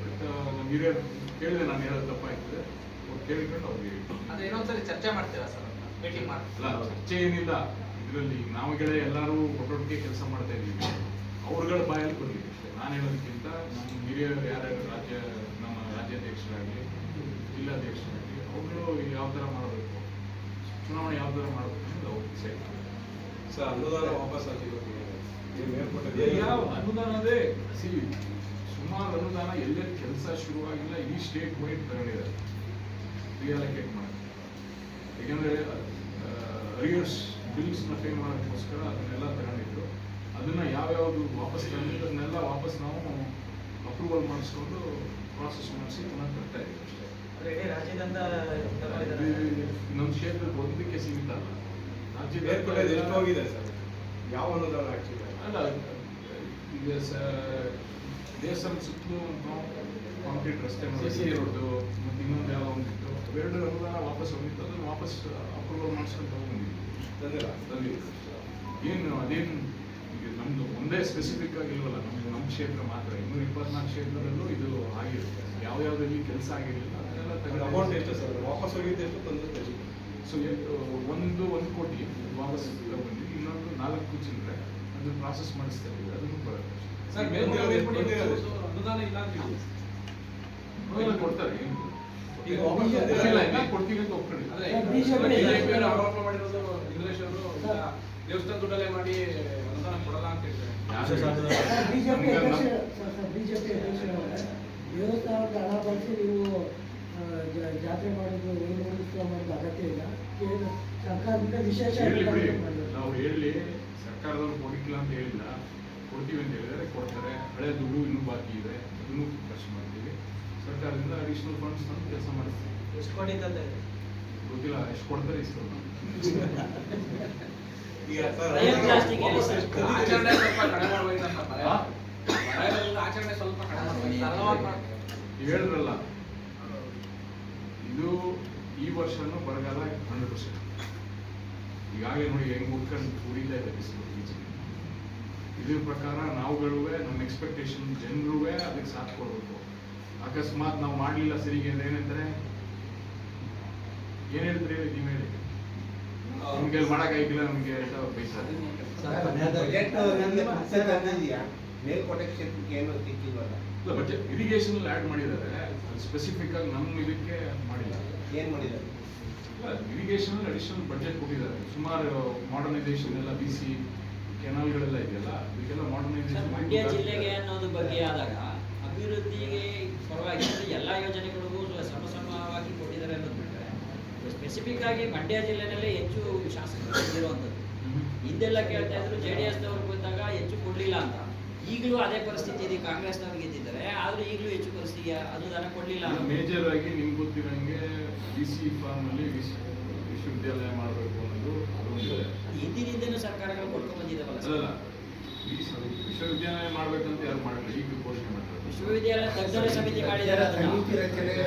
ಬಟ್ ನಮ್ಮ ಹಿರಿಯರು ಕೇಳಿದೆ, ನಾನು ಹೇಳೋದು ತಪ್ಪಾಯ್ತದೆ, ಅವ್ರು ಕೇಳ್ಕೊಂಡು ಅವ್ರಿಗೆ ಅದೇ ಇನ್ನೊಂದ್ಸರಿ ಚರ್ಚೆ ಮಾಡ್ತೀರಾ ಸರ್, ಮೀಟಿಂಗ್ ಮಾಡಿ? ಅಲ್ಲ, ಚರ್ಚೆ ಏನಿಲ್ಲ ಇದರಲ್ಲಿ. ನಾವುಗಳೇ ಎಲ್ಲರೂ ಒಟ್ಟೊಟ್ಟಿಗೆ ಕೆಲಸ ಮಾಡ್ತಾ ಇದ್ದೀವಿ. ಅವ್ರಗಳ ಬಾಯಲ್ಲಿ ಬಂದಿದೆ ಅಷ್ಟೇ. ನಾನು ಹೇಳೋದಕ್ಕಿಂತ ನಮ್ಮ ಹಿರಿಯರು ಯಾರ್ಯಾರು ನಮ್ಮ ರಾಜ್ಯಾಧ್ಯಕ್ಷರಾಗಲಿ ಜಿಲ್ಲಾಧ್ಯಕ್ಷರಾಗಲಿ ಅವ್ರುಗಳು ಯಾವ ಥರ ಮಾಡಬೇಕು, ಚುನಾವಣೆ ಯಾವ ಥರ ಮಾಡಬೇಕು ಅನ್ನೋದು ಅವ್ರು ಡಿಸೈಡ್ ಮಾಡ್ತಾರೆ. ಸರ್, ಅನುದಾನ ವಾಪಸ್ ಹಾಕಿರೋದು ಯಾವ ಅನುದಾನದೇ ಸುಮಾರು ಅನುದಾನ ಎಲ್ಲೆಲ್ಲಿ ಕೆಲಸ ಶುರುವಾಗಿಲ್ಲ, ಈ ಸ್ಟೇಟ್ ವೈಡ್ ತಗೊಂಡಿದ್ದಾರೆ ರಿಯಾಲೋಕೇಟ್ ಮಾಡಿ. ಯಾಕೆಂದ್ರೆ ಅರಿಯರ್ಸ್ ಬಿಲ್ಸ್ನ ಪೇ ಮಾಡೋದಕ್ಕೋಸ್ಕರ ಅದನ್ನೆಲ್ಲ ತಗೊಂಡಿದ್ರು. ಅದನ್ನ ಯಾವ್ಯಾವುದು ವಾಪಸ್ ತಗೊಂಡಿದ್ದು ಅದನ್ನೆಲ್ಲ ವಾಪಸ್ ನಾವು ಅಪ್ರೂವಲ್ ಮಾಡಿಸ್ಕೊಂಡು ಪ್ರಾಸೆಸ್ ಮಾಡಿಸಿ ಪುನಃ ತರ್ತಾ ಇದ್ದೀವಿ ಅಷ್ಟೇ. ನಮ್ಮ ಕ್ಷೇತ್ರದ ಒಂದಕ್ಕೆ ಸೀಮಿತ ಅಲ್ಲ, ಏರ್ಪೋರ್ಟ್ ಎಷ್ಟು ಹೋಗಿದೆ ಸರ್? ಯಾವ ಅನುದಾನ ಆಕ್ಚುಲಿ ಅಲ್ಲ, ಈಗ ದೇವಸ್ಥಾನದ ಸುತ್ತಲೂ ಕಾಂಕ್ರೀಟ್ ರಸ್ತೆ ರೋಡ್ ಮತ್ತೆ ಇನ್ನೊಂದು ಯಾವ ಒಂದಿತ್ತು, ಅವೆರಡು ಅನುದಾನ ವಾಪಸ್ ಹೋಗಿತ್ತು. ಅದನ್ನು ವಾಪಸ್ ಅಪ್ರೂವಲ್ ಮಾಡಿಸ್ಕೊಂಡು ತಂದಿದ್ದೀವಿ. ಏನು ಅದೇನು ಈಗ ನಮ್ದು ಒಂದೇ ಸ್ಪೆಸಿಫಿಕ್ ಆಗಿಲ್ವಲ್ಲ, ನಮ್ಮ ಕ್ಷೇತ್ರ ಮಾತ್ರ 224 ಕ್ಷೇತ್ರದಲ್ಲೂ ಇದು ಆಗಿರುತ್ತೆ. ಯಾವ್ಯಾವ್ದಲ್ಲಿ ಕೆಲಸ ಆಗಿರಲಿಲ್ಲ ಅದನ್ನೆಲ್ಲ ಅಮೌಂಟ್ ಎಷ್ಟು ಸರ್ ವಾಪಸ್ ಹೋಗಿದ್ದು? ಎಷ್ಟು ತಂದಿತ್ತು? ಸೊ ಒಂದು ಕೋಟಿ ವಾಪಸ್ ಬಂದಿದ್ದು, ಇನ್ನೊಂದು 4 ಚಿಲ್ಲರೆ ಅದು ಪ್ರಾಸೆಸ್ ಮಾಡಿಸ್ತಾ ಇದ್ದೀವಿ. ಅದನ್ನು ಬರುತ್ತೆ ಸರ್, ಅನುದಾನ ಇಲ್ಲ ಅಂತ ಹೇಳಿ ಕೊಡ್ತಾರೆ. ಏನು ಈಗ ವಾಪಸ್ ಗೊತ್ತಿಲ್ಲ, ಇನ್ನ ಕೊಡ್ತೀವಿ ಅಂತ ಒಪ್ಕೊಳ್ಳಿ. ಅದೇ ಬಿಜೆಪಿ ಬಿಜೆಪಿ ಅವರು ಆರೋಪ ಮಾಡಿರೋದು ಇಂಗ್ಲಿಷ್ ಅವರು ದೇವಸ್ಥಾನ ದುಡ್ಡಲ್ಲೇ ಮಾಡಿ ಅನುದಾನ ಕೊಡಲ್ಲ ಅಂತ ಹೇಳ್ತಾರೆ. ಬಿಜೆಪಿ ಅಧ್ಯಕ್ಷರವರೇ, ದೇವಸ್ಥಾನಕ್ಕೆ ಹಣ ಬಳಸಿ ನೀವು ಜಾತ್ರೆ ಮಾಡೋದು, ಉತ್ಸವ ಮಾಡೋದು ಅಗತ್ಯ ಇಲ್ಲ. ಸರ್ಕಾರದಿಂದ ವಿಶೇಷ ಹೇಳಿ ಬಿಡಿ, ನಾವು ಹೇಳಿ ಸರ್ಕಾರದವ್ರು ಕೊಡಿಲ್ಲ ಅಂತ ಹೇಳಿಲ್ಲ, ಕೊಡ್ತೀವಿ ಅಂತ ಹೇಳಿದರೆ ಕೊಡ್ತಾರೆ. ಹಳೆ ದುಡ್ಡು ಇನ್ನೂ ಬಾಕಿ ಇದೆ, ಅದನ್ನು ಖರ್ಚು ಮಾಡ್ತೀವಿ. ಸರ್ಕಾರದಿಂದ ಅಡಿಷನಲ್ ಫಂಡ್ಸ್ ತಂದು ಕೆಲಸ ಮಾಡಿಸ್ತೀವಿ. ಎಷ್ಟು ಕೋಟಿ ತಂದೆ ಗೊತ್ತಿಲ್ಲ, ಎಷ್ಟು ಕೊಡ್ತಾರೆ ಇಸ್ಕೊಂಡು. ಈಗ ಸರ್ ಆಚರಣೆ ಸ್ವಲ್ಪ ಕಡಿಮೆ ಮಾಡ್ಬೇಕಂತ ಆಚರಣೆ ಸ್ವಲ್ಪ ಕಡಿಮೆ ಮಾಡ್ಬೇಕು. ನೀವು ಹೇಳಿದ್ರಲ್ಲ, ಇದು ಈ ವರ್ಷನೂ ಬರಗಾಲ 100%. ಈಗಾಗಲೇ ನೋಡಿ ಹೆಂಗ್ ಉಟ್ಕೊಂಡು ಕುಡಿತಾ ಇದೆ ಬಿಸಿಲು ಈಚೆ. ಇದ್ರ ಪ್ರಕಾರ ನಾವುಗಳುವೆ ನಮ್ಮ ಎಕ್ಸ್ಪೆಕ್ಟೇಷನ್ ಜನರುವೆ ಅದಕ್ಕೆ ಸಾಥ್ ಕೊಡ್ಬೇಕು. ಅಕಸ್ಮಾತ್ ನಾವು ಮಾಡಲಿಲ್ಲ ಸರಿಗೆ ಅಂದ್ರೆ ಏನಂತಾರೆ, ಏನ್ ಹೇಳ್ತೀರಿ ನೀವು ಹೇಳಿ, ನಿಮ್ಗೆ ಮಾಡಕ್ಕಾಗಿಲ್ಲ ನಮ್ಗೆ ಬೈತಾರೆ. ಮೇಲ್ಕೋಟೆ ಕ್ಷೇತ್ರಕ್ಕೆ ಏನು ಸಿಕ್ಕಿಲ್ವಲ್ಲ, ಬಜೆಟ್ ಇರಿಗೇಷನ್ ಆಡ್ ಮಾಡಿದ್ದಾರೆ, ಸ್ಪೆಸಿಫಿಕ್ ಆಗಿ ನಮ್ಮ ಇದಕ್ಕೆ ಮಾಡಿಲ್ಲ. ಏನ್ ಮಾಡಿದ್ದಾರೆ? ಇರಿಗೇಷನ್ ಅಡಿಷನಲ್ ಬಜೆಟ್ ಕೊಟ್ಟಿದ್ದಾರೆ. ಸುಮಾರು ಮಾಡರ್ನೈಸೇಷನ್ ಎಲ್ಲ ಬಿಸಿ ಕೆನಾಲ್ಗಳೆಲ್ಲ ಇದೆಯಲ್ಲ, ಇದಕ್ಕೆಲ್ಲ ಸರ್, ಮಾಡರ್ನೈಸೇಷನ್. ಮಂಡ್ಯ ಜಿಲ್ಲೆಗೆ ಅನ್ನೋದು ಬಗ್ಗೆ ಆದಾಗ ಅಭಿವೃದ್ಧಿಗೆ ಪರವಾಗಿ ಎಲ್ಲ ಯೋಜನೆಗಳಿಗೂ ಸಮವಾಗಿ ಕೊಟ್ಟಿದ್ದಾರೆ ಅನ್ನೋದು ಬಿಟ್ಟರೆ ಸ್ಪೆಸಿಫಿಕ್ ಆಗಿ ಮಂಡ್ಯ ಜಿಲ್ಲೆನಲ್ಲೇ ಹೆಚ್ಚು ಶಾಸಕರು ಇರುವಂಥದ್ದು. ಹಿಂದೆಲ್ಲ ಕೇಳ್ತಾ ಇದ್ರು JDS ದವರು ಬಂದಾಗ ಹೆಚ್ಚು ಕೊಡ್ಲಿಲ್ಲ ಅಂತ. ಈಗಲೂ ಅದೇ ಪರಿಸ್ಥಿತಿ ಇದೆ. ಕಾಂಗ್ರೆಸ್ನವ್ರು ಗೆದ್ದಿದ್ದಾರೆ, ಆದ್ರೂ ಈಗಲೂ ಹೆಚ್ಚು ಪರಿಸ್ಥಿತಿ ಅನುದಾನ ಕೊಡ್ಲಿಲ್ಲ. ಮೇಜರ್ ಆಗಿ ನಿಮ್ಗೆ ಗೊತ್ತಿರಂಗೆ ಬಿಸಿ ಫಾರ್ಮ್ ಅಲ್ಲಿ ವಿಶ್ವವಿದ್ಯಾಲಯ ಮಾಡಬೇಕು ಅನ್ನೋದು ಅದೊಂದಿದೆ. ಹಿಂದಿನಿಂದನೂ ಸರ್ಕಾರಗಳು ಕೊಡ್ಕೊಂಡು ಬಂದಿದ್ದಾವಲ್ಲ ಸರ್. ಅಲ್ಲ, ವಿಶ್ವವಿದ್ಯಾಲಯ ಮಾಡ್ಬೇಕಂತ ಯಾರು ಮಾಡಿಲ್ಲ, ಈಗ ಘೋಷಣೆ ಮಾಡ್ತಾರೆ. ವಿಶ್ವವಿದ್ಯಾಲಯ ತಜ್ಞರ ಸಮಿತಿ ಮಾಡಿದ್ದಾರೆ. ಅದನ್ನ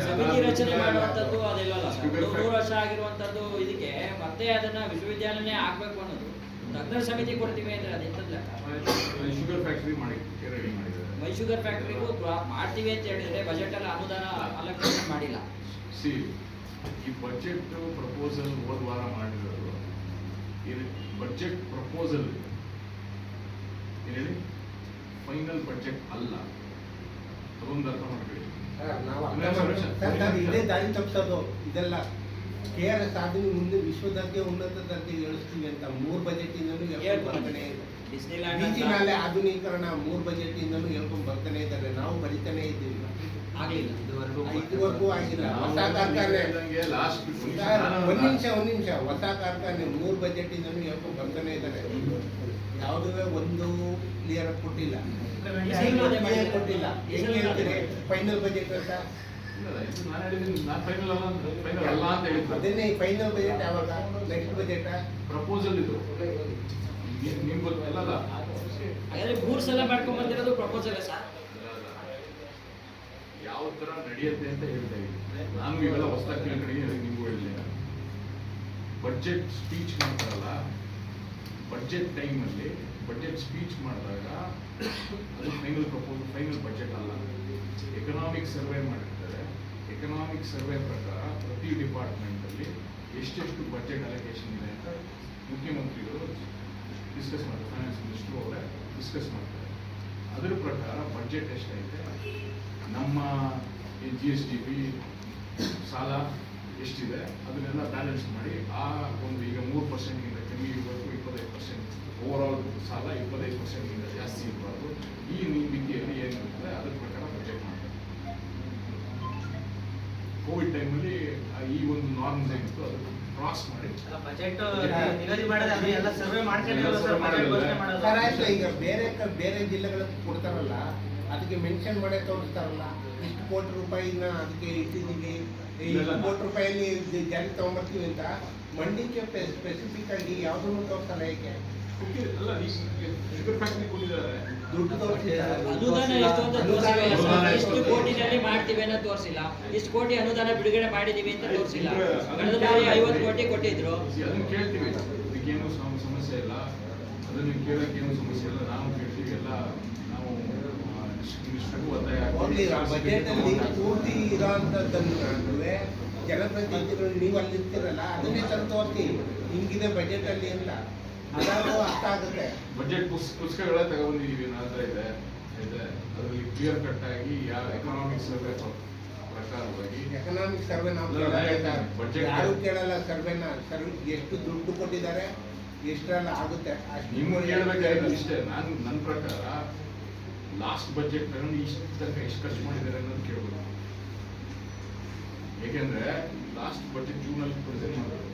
ಸಮಿತಿ ರಚನೆ ಮಾಡುವಂಥದ್ದು ಅದೆಲ್ಲಲ್ಲ ಸರ್. 100 ವರ್ಷ ಆಗಿರುವಂಥದ್ದು ಇದಕ್ಕೆ ಮತ್ತೆ ಅದನ್ನ ವಿಶ್ವವಿದ್ಯಾಲಯನೇ ಆಗ್ಬೇಕು ಅನ್ನೋದು ತಜ್ಞರ ಸಮಿತಿ ಕೊಡ್ತೀವಿ ಅಂದ್ರೆ ಅದೆಂತದ್ದು ಲೆಕ್ಕ? ಶುಗರ್ ಫ್ಯಾಕ್ಟರಿ ಮಾಡಿ ರೆಡಿ ಮಾಡಿದ್ದಾರೆ. ಮೈ ಶುಗರ್ ಫ್ಯಾಕ್ಟ್ರಿಗೂ ಮಾಡ್ತೀವಿ ಅಂತ ಹೇಳಿದ್ರೆ ಬಜೆಟ್ ಅಲ್ಲಿ ಅನುದಾನ ಅಲೋಕೇಶನ್ ಮಾಡಿಲ್ಲ. ಸಿ, ಈ ಬಜೆಟ್ ಪ್ರಪೋಸಲ್ ಹೋದ ವಾರ ಮಾಡಿರೋದು, ಈ ಬಜೆಟ್ ಪ್ರಪೋಸಲ್ ಹೇಳಿ ಫೈನಲ್ ಬಜೆಟ್ ಅಲ್ಲ, ಅದೊಂದು ಅರ್ಥ ಮಾಡ್ಕೊಳ್ಳಿ. ಇದೇ ದಾರಿ ತಪ್ಪಿಸೋದು ಇದೆಲ್ಲ. KRS ಆದ್ಮೇಲೆ ಮುಂದೆ ವಿಶ್ವದರ್ಜೆ ಉನ್ನತ ದರ್ಜೆಗೆ ಇಳಿಸ್ತೀವಿ ಅಂತ 3 ಬಜೆಟ್ ಇಂದನೂ ಹೇಳ್ಕೊಂಡು ಬರ್ತಾನೆ ಇದೆ. ಬೀದಿ ನಾಲೆ ಆಧುನೀಕರಣ 3 ಬಜೆಟ್ ಇಂದನೂ ಹೇಳ್ಕೊಂಡು ಬರ್ತಾನೆ ಇದ್ದಾರೆ. ನಾವು ಬರಿತಾನೆ ಇದ್ದೀವಿ, ಆಗ್ಲಿಲ್ಲ ಇದುವರೆಗೂ ಆಗಿಲ್ಲ. ಹೊಸ ಕಾರ್ಖಾನೆ ಲಾಸ್ಟ್ ಒಂದ್ ನಿಮಿಷ ಹೊಸ ಕಾರ್ಖಾನೆ 3 ಬಜೆಟ್ ಇಂದನೂ ಹೇಳ್ಕೊಂಡು ಬರ್ತಾನೆ ಇದ್ದಾರೆ. ಯಾವುದೇ ಒಂದು ಕ್ಲಿಯರ್ ಕೊಟ್ಟಿಲ್ಲ, ಕೊಟ್ಟಿಲ್ಲ. ಹೆಂಗ್ ಹೇಳ್ತೀರಿ ಫೈನಲ್ ಬಜೆಟ್ ಅಂತ? ನಾನು ಹೇಳಿದ್ದೀನಿ, ನಾನು ಫೈನಲ್ ಅಲ್ಲ ಅಂತ ಹೇಳಿದ್ದು. ಅದನ್ನೇ ಫೈನಲ್ ಬಜೆಟ್ ಯಾವಾಗ? ನೆಕ್ಸ್ಟ್ ಬಜೆಟ್ ಪ್ರಪೋಸಲ್ ಇದು ನಿಮ್ಗೆ ಗೊತ್ತಲ್ಲ. ಹಾಗಾದ್ರೆ 3 ಸಲ ಮಾಡ್ಕೊಂಡ್ ಬಂದಿರೋದು ಪ್ರಪೋಸಲ್ ಸರ್. ಯಾವ ತರ ನಡೆಯುತ್ತೆ ಅಂತ ಹೇಳ್ತಾ ಇದ್ದೀನಿ. ನಾನು ಇವೆಲ್ಲ ಹೊಸದಾಗಿ ತಿಳ್ಕೊಂಡಿದ್ದೀನಿ, ನಿಮ್ಗೂ ಹೇಳಿಲ್ಲ. ಬಜೆಟ್ ಸ್ಪೀಚ್ ಮಾಡ್ತಾರಲ್ಲ, ಬಜೆಟ್ ಟೈಮಲ್ಲಿ ಬಜೆಟ್ ಸ್ಪೀಚ್ ಮಾಡಿದಾಗ ಅದು ಫೈನಲ್ ಬಜೆಟ್ ಅಲ್ಲ. ಎಕನಾಮಿಕ್ ಸರ್ವೆ ಮಾಡಿರ್ತಾರೆ. ಎಕನಾಮಿಕ್ ಸರ್ವೆ ಪ್ರಕಾರ ಪ್ರತಿ ಡಿಪಾರ್ಟ್ಮೆಂಟಲ್ಲಿ ಎಷ್ಟೆಷ್ಟು ಬಜೆಟ್ ಅಲೋಕೇಶನ್ ಇದೆ ಅಂತ ಮುಖ್ಯಮಂತ್ರಿಗಳು ಡಿಸ್ಕಸ್ ಮಾಡ್ತಾರೆ, ಫೈನಾನ್ಸ್ ಮಿನಿಸ್ಟ್ರು ಅವರೇ ಡಿಸ್ಕಸ್ ಮಾಡ್ತಾರೆ. ಅದರ ಪ್ರಕಾರ ಬಜೆಟ್ ಎಷ್ಟೈತೆ, ನಮ್ಮ GSDP ಸಾಲ ಎಷ್ಟಿದೆ ಅದನ್ನೆಲ್ಲ ಬ್ಯಾಲೆನ್ಸ್ ಮಾಡಿ ಆ ಒಂದು ಈಗ 3%ಗಿಂತ ಕಮ್ಮಿ ಇರಬೇಕು, 25% ಓವರ್ ಆಲ್ ಸಾಲ 25%ಗಿಂತ ಜಾಸ್ತಿ ಇರಬಾರ್ದು. ಈ ಮಿತಿಯಲ್ಲಿ ಏನಿರುತ್ತೆ ಅದ್ರ ಪ್ರಕಾರ ಬಜೆಟ್ ಮಾಡ್ತಾರೆ. ಕೋವಿಡ್ ಟೈಮಲ್ಲಿ ಈ ಒಂದು ನಾರ್ಮ್ಸ್ ಏನಿತ್ತು ಅದು ಕ್ರಾಸ್ ಮಾಡಿ ಬಜೆಟ್ ನಿಗದಿ ಮಾಡೋದು ಎಲ್ಲ ಸರ್ವೆ ಈಗ ಬೇರೆ ಜಿಲ್ಲೆಗಳಿಗೆ ಕೊಡ್ತಾರಲ್ಲ, ಅದಕ್ಕೆ ಮೆನ್ಷನ್ ಮಾಡೇ ತೋರಿಸ್ತಾರಲ್ಲ, ಇಷ್ಟು ಕೋಟಿ ರೂಪಾಯಿನ ಅದಕ್ಕೆ ಇಟ್ಟಿದ್ದೀವಿ, ಇಷ್ಟು ಕೋಟಿ ರೂಪಾಯಲ್ಲಿ ಜಾರಿ ತಗೊಂಡ್ಬರ್ತೀವಿ ಅಂತ. ಮಂಡಿಗೆ ಸ್ಪೆಸಿಫಿಕ್ ಆಗಿ ಯಾವುದನ್ನು ತೋರಿಸಲ್ಲ. ಏಕೆ? ಅಲ್ಲ, ಶುಗರ್ ಫ್ಯಾಕ್ಟ್ರಿ ಕೊಟ್ಟಿದ್ದಾರೆ, ದುಡ್ಡು ತೋರಿಸಿದ್ದಾರೆ. ಅನುದಾನ ಎಷ್ಟು ಅಂತ ತೋರಿಸಿಲ್ಲ ಸರ್. ಇಷ್ಟು ಕೋಟಿನಲ್ಲಿ ಮಾಡ್ತೀವಿ ಅನ್ನೋ ತೋರಿಸಿಲ್ಲ. ಇಷ್ಟು ಕೋಟಿ ಅನುದಾನ ಬಿಡುಗಡೆ ಮಾಡಿದೀವಿ ಅಂತ ತೋರಿಸಿಲ್ಲ. ಕಳೆದ ಬಾರಿ 50 ಕೋಟಿ ಕೊಟ್ಟಿದ್ರು. ಅದನ್ನ ಕೇಳ್ತೀವಿ, ಇದಕ್ಕೇನು ಸಮಸ್ಯೆ ಇಲ್ಲ, ಅದನ್ನು ಕೇಳೋಕ್ಕೇನು ಸಮಸ್ಯೆ ಇಲ್ಲ. ನಾವು ಕೇಳ್ತೀವಿ, ಎಲ್ಲ ನಾವು ಮಿನಿಸ್ಟರ್ಗೂ ಒತ್ತಾಯ ಹೋಗ್ಲಿ, ಬಜೆಟ್ ಅಲ್ಲಿ ಪೂರ್ತಿ ಇರೋಂಥದ್ದನ್ನು ಜನಪ್ರತಿನಿಧಿಗಳು ನೀವು ಅಲ್ಲಿರ್ತೀರಲ್ಲ, ಅದನ್ನೇ ತಂದು ತೋರಿಸಿ ಹಿಂಗಿದೆ ಬಜೆಟ್ ಅಲ್ಲಿ ಅಂತ. ಅದಾದ್ರೂ ಅರ್ಥ ಆಗುತ್ತೆ. ಬಜೆಟ್ ಪುಸ್ತಕಗಳೇ ತಗೊಂಡಿದ್ದೀವಿ ಅನ್ನೋದ್ರ ಇದೆ. ಅದರಲ್ಲಿ ಕ್ಲಿಯರ್ ಕಟ್ ಆಗಿ ಯಾವ ಎಕನಾಮಿಕ್ ಸರ್ವೆ ಪ್ರಕಾರವಾಗಿ ಎಕನಾಮಿಕ್ ಸರ್ವೆ ನಾವು ಬಜೆಟ್ ಯಾರು ಕೇಳಲ್ಲ. ಸರ್ವೆನ ಎಷ್ಟು ದುಡ್ಡು ಕೊಟ್ಟಿದ್ದಾರೆ, ಎಷ್ಟೆಲ್ಲ ಆಗುತ್ತೆ ನಿಮ್ಗೆ ಹೇಳ್ಬೇಕಾಗಿರೋದು ಇಷ್ಟೇ. ನನ್ನ ಪ್ರಕಾರ ಲಾಸ್ಟ್ ಬಜೆಟ್ ತಗೊಂಡು ಇಷ್ಟು ತನಕ ಎಷ್ಟು ಖರ್ಚು ಮಾಡಿದ್ದಾರೆ ಅನ್ನೋದು ಕೇಳ್ಬೋದು. ಏಕೆಂದ್ರೆ ಲಾಸ್ಟ್ ಬಜೆಟ್ ಜೂನಲ್ಲಿ ಪ್ರೆಸೆಂಟ್ ಮಾಡೋದು,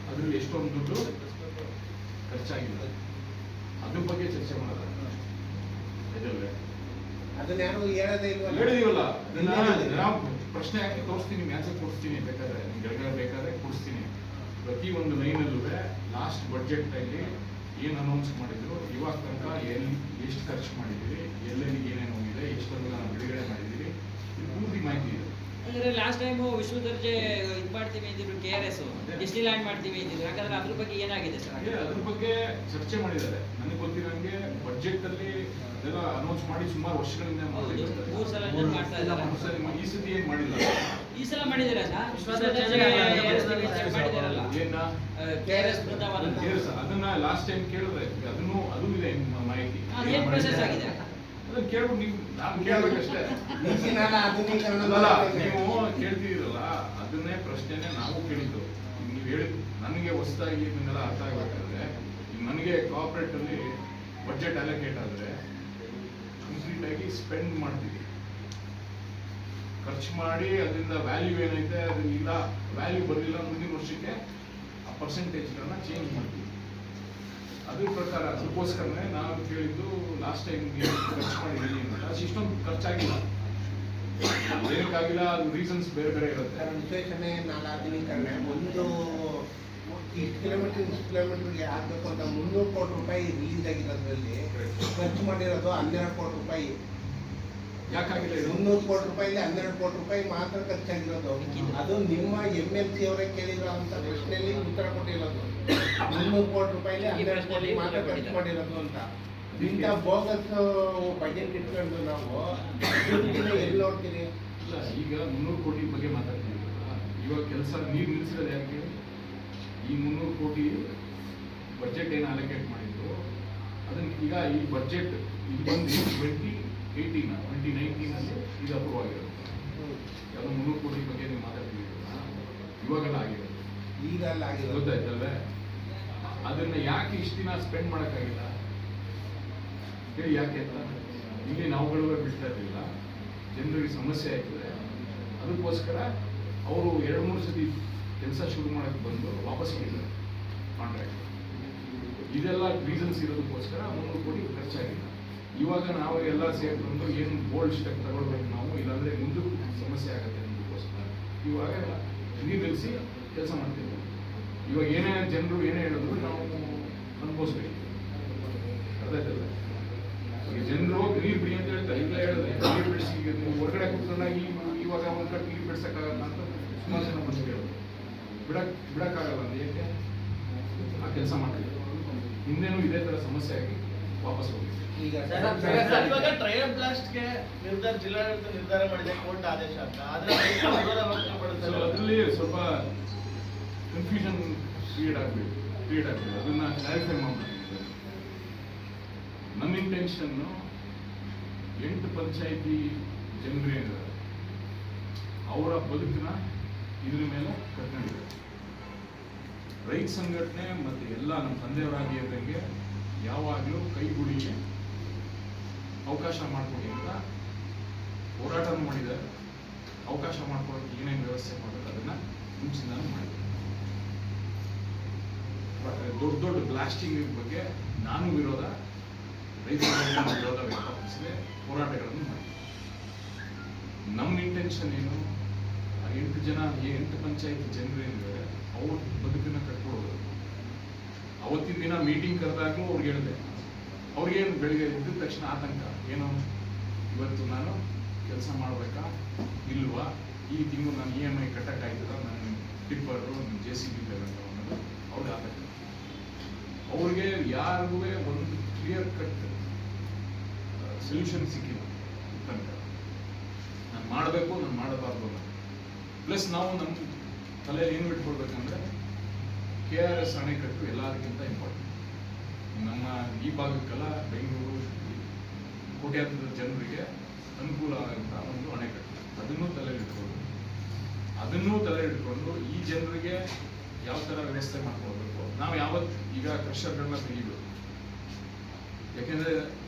ಅದ್ರಲ್ಲಿ ಎಷ್ಟೊಂದು ದುಡ್ಡು ಖರ್ಚಾಗಿಲ್ಲ, ಅದ್ರ ಬಗ್ಗೆ ಚರ್ಚೆ ಮಾಡೋದ ಇದಲ್ವೇ? ಅದನ್ನ ಯಾರು ಹೇಳೋದೇ ಇಲ್ವಲ್ಲ. ಹೇಳಿದೀವಲ್ಲ, ನಾವು ಪ್ರಶ್ನೆ ಹಾಕಿ ತೋರಿಸ್ತೀನಿ, ಆನ್ಸರ್ ಕೊಡಿಸ್ತೀನಿ, ಬೇಕಾದ್ರೆ ನಿಮ್ಗೆ ಬೇಕಾದ್ರೆ ಕೊಡಿಸ್ತೀನಿ. ಪ್ರತಿ ಒಂದು ಲೈನಲ್ಲೂ ಲಾಸ್ಟ್ ಬಜೆಟ್ ಅಲ್ಲಿ ಏನು ಅನೌನ್ಸ್ ಮಾಡಿದ್ರು, ಇವಾಗ ತನಕ ಎಷ್ಟು ಖರ್ಚು ಮಾಡಿದ್ದೀವಿ, ಎಲ್ಲೆಲ್ಲಿಗೆ ಏನೇನು ಹೋಗಿದೆ, ಎಷ್ಟೊಂದು ನಾವು ಬಿಡುಗಡೆ ಮಾಡಿದ್ದೀವಿ, ಪೂರ್ತಿ ಮಾಹಿತಿ ಇದೆ. ಅಂದ್ರೆ ಲಾಸ್ಟ್ ಟೈಮು ವಿಶ್ವ ದರ್ಜೆ ಇದು ಮಾಡ್ತೀವಿ ಇದ್ರು KRS ಡಿಸ್ನಿ ಲ್ಯಾಂಡ್ ಮಾಡ್ತೀವಿ ಇದ್ರು, ಯಾಕಂದ್ರೆ ಅದ್ರ ಬಗ್ಗೆ ಏನಾಗಿದೆ ಸರ್? ಹಾಗೆ ಅದ್ರ ಬಗ್ಗೆ ಚರ್ಚೆ ಮಾಡಿದ್ದಾರೆ. ನನಗೆ ಗೊತ್ತಿರೋಂಗೆ ಬಜೆಟ್ ಅಲ್ಲಿ ಅದೆಲ್ಲ ಅನೌನ್ಸ್ ಮಾಡಿ ಸುಮಾರು ವರ್ಷಗಳಿಂದ ಹೌದು, 3 ಸಲ ಮಾಡ್ತಾ ಇದ್ದಾರೆ. ಈ ಸತಿ ಏನ್ ಮಾಡಿಲ್ಲ. ಈ ಸಲ ಮಾಡಿದಿರಲ್ಲ ವಿಶ್ವ ದರ್ಜೆಗೆ ಮಾಡಿದಾರಲ್ಲ ಏನ KRS ಬೃಂದಾವನ, ಅದನ್ನ ಲಾಸ್ಟ್ ಟೈಮ್ ಕೇಳಿದ್ರೆ ಅದು ಇದೆ ಮಾಹಿತಿ. ಏನ್ ಪ್ರೊಸೆಸ್ ಆಗಿದೆ ಅದನ್ನ ಕೇಳ್ಬಿಟ್ಟು ನೀವು ನಾನು ಕೇಳ್ಬೇಕಷ್ಟೇ. ಈಗಿನ ಆಧುನೀಕರಣ ಅಲ್ಲ, ನೀವು ಕೇಳ್ತಿದ್ದೀರಲ್ಲ ಅದನ್ನೇ ಪ್ರಶ್ನೆನೆ ನಾವು ಕೇಳಿದ್ದು. ನೀವು ಹೇಳಿದ್ದು ನನಗೆ ಹೊಸದಾಗಿ ಇದನ್ನೆಲ್ಲ ಅರ್ಥ ಆಗ್ಬೇಕಾದ್ರೆ ಈಗ ನನಗೆ ಕಾರ್ಪೊರೇಟ್ ಅಲ್ಲಿ ಬಜೆಟ್ ಅಲೋಕೇಟ್ ಆದ್ರೆ ಕಂಪ್ಲೀಟ್ ಆಗಿ ಸ್ಪೆಂಡ್ ಮಾಡ್ತೀವಿ, ಖರ್ಚು ಮಾಡಿ ಅದರಿಂದ ವ್ಯಾಲ್ಯೂ ಏನೈತೆ ಅದನ್ನ ಇಲ್ಲ ವ್ಯಾಲ್ಯೂ ಬರಲಿಲ್ಲ ಮುಂದಿನ ವರ್ಷಕ್ಕೆ ಆ ಪರ್ಸೆಂಟೇಜ್ಗಳನ್ನ ಚೇಂಜ್ ಮಾಡ್ತೀವಿ. ಅದ್ರ ಪ್ರಕಾರ ಅದಕ್ಕೋಸ್ಕರನೇ ನಾವು ಕೇಳಿದ್ದು ಲಾಸ್ಟ್ ಟೈಮ್ ಖರ್ಚು ಮಾಡಿದ್ದೀವಿ ಅಂತ. ಅದು ಇಷ್ಟೊಂದು ಖರ್ಚಾಗಿಲ್ಲ, ಏನಕ್ಕಾಗಿಲ್ಲ ಅದು ರೀಸನ್ಸ್ ಬೇರೆ ಬೇರೆ ಇರುತ್ತೆ. ವಿಶ್ಲೇಷಣೆ ಆಧುನೀಕರಣ ಒಂದು ಇಷ್ಟು ಕಿಲೋಮೀಟರ್ಗೆ ಆಗಬೇಕು ಅಂತ 300 ಕೋಟಿ ರೂಪಾಯಿ ರಿಲೀಸ್ ಆಗಿರೋದ್ರಲ್ಲಿ ಖರ್ಚು ಮಾಡಿರೋದು 12 ಕೋಟಿ ರೂಪಾಯಿ. ಯಾಕಾಗಿಲ್ಲ ಇದು? 300 ಕೋಟಿ ರೂಪಾಯಿಲಿ 12 ಕೋಟಿ ರೂಪಾಯಿ ಮಾತ್ರ ಖರ್ಚಾಗಿರೋದು. ಅದು ನಿಮ್ಮ MLC ಅವರೇ ಕೇಳಿರೋ ಅಂತ ಪ್ರಶ್ನೆಯಲ್ಲಿ ಉತ್ತರ ಕೊಟ್ಟಿರೋದು. 300 ಕೋಟಿ ರೂಪಾಯಿಲಿ 12 ಕೋಟಿ ಮಾತ್ರ ಖರ್ಚು ಮಾಡಿರೋದು ಅಂತ. ಇಂಥ ಬೋಗಸ್ ಬಜೆಟ್ ಇಟ್ಕೊಂಡು ನಾವು ಎಲ್ಲಿ ನೋಡ್ತೀರಿ? ಇಲ್ಲ, ಈಗ 300 ಕೋಟಿ ಬಗ್ಗೆ ಮಾತಾಡ್ತೀವಿ. ಇವಾಗ ಕೆಲಸ ನೀರು ನಿಲ್ಲಿಸಿರೋದು ಯಾಕೆ? ಈ 300 ಕೋಟಿ ಬಜೆಟ್ ಏನು ಅಲೋಕೇಟ್ ಮಾಡಿದ್ರು ಅದನ್ನ ಈಗ ಈ ಬಜೆಟ್ ಇದು ಬಂದು 2019 ಅಲ್ಲಿ ಇದು ಅಪ್ರೂವ್ ಆಗಿರುತ್ತೆ. ಯಾವುದು 300 ಕೋಟಿ ಬಗ್ಗೆ ನೀವು ಮಾತಾಡ್ತಿದ್ದೀರಲ್ಲ, ಇವಾಗೆಲ್ಲ ಆಗಿರೋದು, ಈಗ ಅಲ್ಲ ಆಗಿರೋದು. ಗೊತ್ತಾಯ್ತಲ್ವೇ? ಅದನ್ನ ಯಾಕೆ ಇಷ್ಟು ದಿನ ಸ್ಪೆಂಡ್ ಮಾಡೋಕ್ಕಾಗಿಲ್ಲ ಹೇಳಿ? ಯಾಕೆ ಅಂತ ಇಲ್ಲಿ ನಾವುಗಳು ಬಿಡ್ತಾ ಇರಲಿಲ್ಲ, ಜನರಿಗೆ ಸಮಸ್ಯೆ ಆಗ್ತದೆ. ಅದಕ್ಕೋಸ್ಕರ ಅವರು 2-3 ಸತಿ ಕೆಲಸ ಶುರು ಮಾಡಕ್ಕೆ ಬಂದು ವಾಪಸ್ ಮಾಡಿದ್ದಾರೆ ಕಾಂಟ್ರಾಕ್ಟ್. ಇದೆಲ್ಲ ರೀಸನ್ಸ್ ಇರೋದಕ್ಕೋಸ್ಕರ 300 ಕೋಟಿ ಖರ್ಚಾಗಿಲ್ಲ. ಇವಾಗ ನಾವು ಎಲ್ಲ ಸೇರ್ಕೊಂಡು ಏನು ಬೋಲ್ಡ್ ಸ್ಟೆಪ್ ತಗೊಳ್ಬೇಕು ನಾವು, ಇಲ್ಲಾಂದ್ರೆ ಮುಂದೆ ಸಮಸ್ಯೆ ಆಗುತ್ತೆ ಅನ್ನೋದಕ್ಕೋಸ್ಕರ ಇವಾಗ ನೀರು ನಿಲ್ಲಿಸಿ ಕೆಲಸ ಮಾಡ್ತೀವಿ. ಇವಾಗ ಏನೇ ಜನರು ಏನೇ ಹೇಳಿದ್ರು ನಾವು ಅನ್ಭವಿಸ್ಬೇಕು, ಅದಾಯ್ತಲ್ಲ. ಈಗ ಜನರು ನೀರು ಬಿಡಿ ಅಂತ ಹೇಳ್ತಾರೆ, ಇಲ್ಲ ಹೇಳಿದ್ರೆ ನೀರು ಬಿಡಿಸಿ ನೀವು ಹೊರಗಡೆ ಕೂತ್ಕೊಂಡಾಗಿ ಇವಾಗ ಒಂದು ಕಡೆ ನೀರು ಬಿಡಿಸೋಕ್ಕಾಗಲ್ಲ ಅಂತ ಸುಮಾರು ಜನ ಬಂದು ಕೇಳೋದು. ಬಿಡಕ್ಕಾಗಲ್ಲ ಅಂದ್ರೆ ಏಕೆ ಆ ಕೆಲಸ ಮಾಡ್ತೀವಿ. ಹಿಂದೆನೂ ಇದೇ ತರ ಸಮಸ್ಯೆ ಆಗಿ ವಾಪಸ್ ಹೋಗಿ ಈಗ ಇವಾಗ ಟ್ರಯಲ್ ಬ್ಲಾಸ್ಟ್ಗೆ ಜಿಲ್ಲಾಡಳಿತ ನಿರ್ಧಾರ ಮಾಡಿದೆ ಕೋರ್ಟ್ ಆದೇಶ ಅಂತ. ಆದ್ರೆ ಅದರಲ್ಲಿ ಸ್ವಲ್ಪ ಕನ್ಫ್ಯೂಷನ್ ಕ್ರಿಯೇಟ್ ಆಗ್ಬೇಕು. ಅದನ್ನ ಕ್ಲಾರಿಫೈ ಮಾಡಬೇಕು. ನಮ್ಮ ಇಂಟೆನ್ಷನ್ 8 ಪಂಚಾಯಿತಿ ಜನರು ಏನಿದ್ದಾರೆ ಅವರ ಬದುಕಿನ ಇದ್ರ ಮೇಲೆ ಕಟ್ಕೊಂಡಿದ್ದಾರೆ. ರೈತ ಸಂಘಟನೆ ಮತ್ತೆ ಎಲ್ಲ ನಮ್ಮ ತಂದೆಯವರಾಗಿ ಇದ್ದಂಗೆ ಯಾವಾಗಲೂ ಕೈಗೂಡಿಗೆ ಅವಕಾಶ ಮಾಡಿಕೊಡಿ ಅಂತ ಹೋರಾಟ ಮಾಡಿದ್ದಾರೆ. ಅವಕಾಶ ಮಾಡ್ಕೊಳ್ಳೋಕೆ ಏನೇನು ವ್ಯವಸ್ಥೆ ಮಾಡಬೇಕು ಅದನ್ನ ಮುಂಚಿಂದಾನು ಮಾಡಿದ್ದಾರೆ. ದೊಡ್ಡ ಬ್ಲಾಸ್ಟಿಂಗ್ ಬಗ್ಗೆ ನಾನು ವಿರೋಧ, ರೈತ ಸಂಘಟನೆ ವಿರೋಧ ವ್ಯಕ್ತಪಡಿಸಿದೆ, ಹೋರಾಟಗಳನ್ನು ಮಾಡಿ. ನಮ್ಮ ಇಂಟೆನ್ಷನ್ ಏನು, 8 ಪಂಚಾಯತ್ ಜನರು ಏನಿದ್ದಾರೆ ಅವ್ರ ಬದುಕನ್ನ ಕಟ್ಕೊಡೋದು. ಅವತ್ತಿನ ದಿನ ಮೀಟಿಂಗ್ ಕರೆದಾಗಲೂ ಅವ್ರಿಗೆ ಹೇಳಿದೆ, ಅವ್ರಿಗೇನು ಬೆಳಿಗ್ಗೆ ಎದ್ದ ತಕ್ಷಣ ಆತಂಕ, ಏನು ಇವತ್ತು ನಾನು ಕೆಲಸ ಮಾಡಬೇಕಾ ಇಲ್ವಾ, ಈ ತಿಂಗಳು ನಾನು EMI ಕಟ್ಟಕ್ಕಾಯ್ತದ, ನನ್ನ ಟಿಪ್ಪರು JCB ಬೇಕಂತ ಅನ್ನೋದು ಅವ್ರಿಗೆ ಆತಂಕ. ಅವ್ರಿಗೆ ಯಾರಿಗೂ ಒಂದು ಕ್ಲಿಯರ್ ಕಟ್ ಸೊಲ್ಯೂಷನ್ ಸಿಕ್ಕಿಲ್ಲ ತನಕ. ನಾನು ಮಾಡಬೇಕು, ನಾನು ಮಾಡಬಾರ್ದು ಅನ್ನೋದು. ಪ್ಲಸ್ ನಾವು ನಮ್ಮ ತಲೆಯಲ್ಲಿ ಏನು ಇಟ್ಕೊಳ್ಬೇಕಂದ್ರೆ KRS ಅಣೆಕಟ್ಟು ಎಲ್ಲದಕ್ಕಿಂತ ಇಂಪಾರ್ಟೆಂಟ್. ನಮ್ಮ ಈ ಭಾಗಕ್ಕೆಲ್ಲ ಬೆಂಗಳೂರು ಕೋಟ್ಯಾಂತರ ಜನರಿಗೆ ಅನುಕೂಲ ಆಗುವಂಥ ಒಂದು ಅಣೆಕಟ್ಟು, ಅದನ್ನು ತಲೆಯಲ್ಲಿ ಇಟ್ಕೊಂಡು ಈ ಜನರಿಗೆ ಯಾವ ಥರ ವ್ಯವಸ್ಥೆ ಮಾಡ್ಕೊಳ್ಬೇಕು. ನಾವು ಈಗ ಕ್ರಷರ್ಗಳನ್ನ ತೆಗಿಬೇಕು. ಯಾಕೆಂದ್ರೆ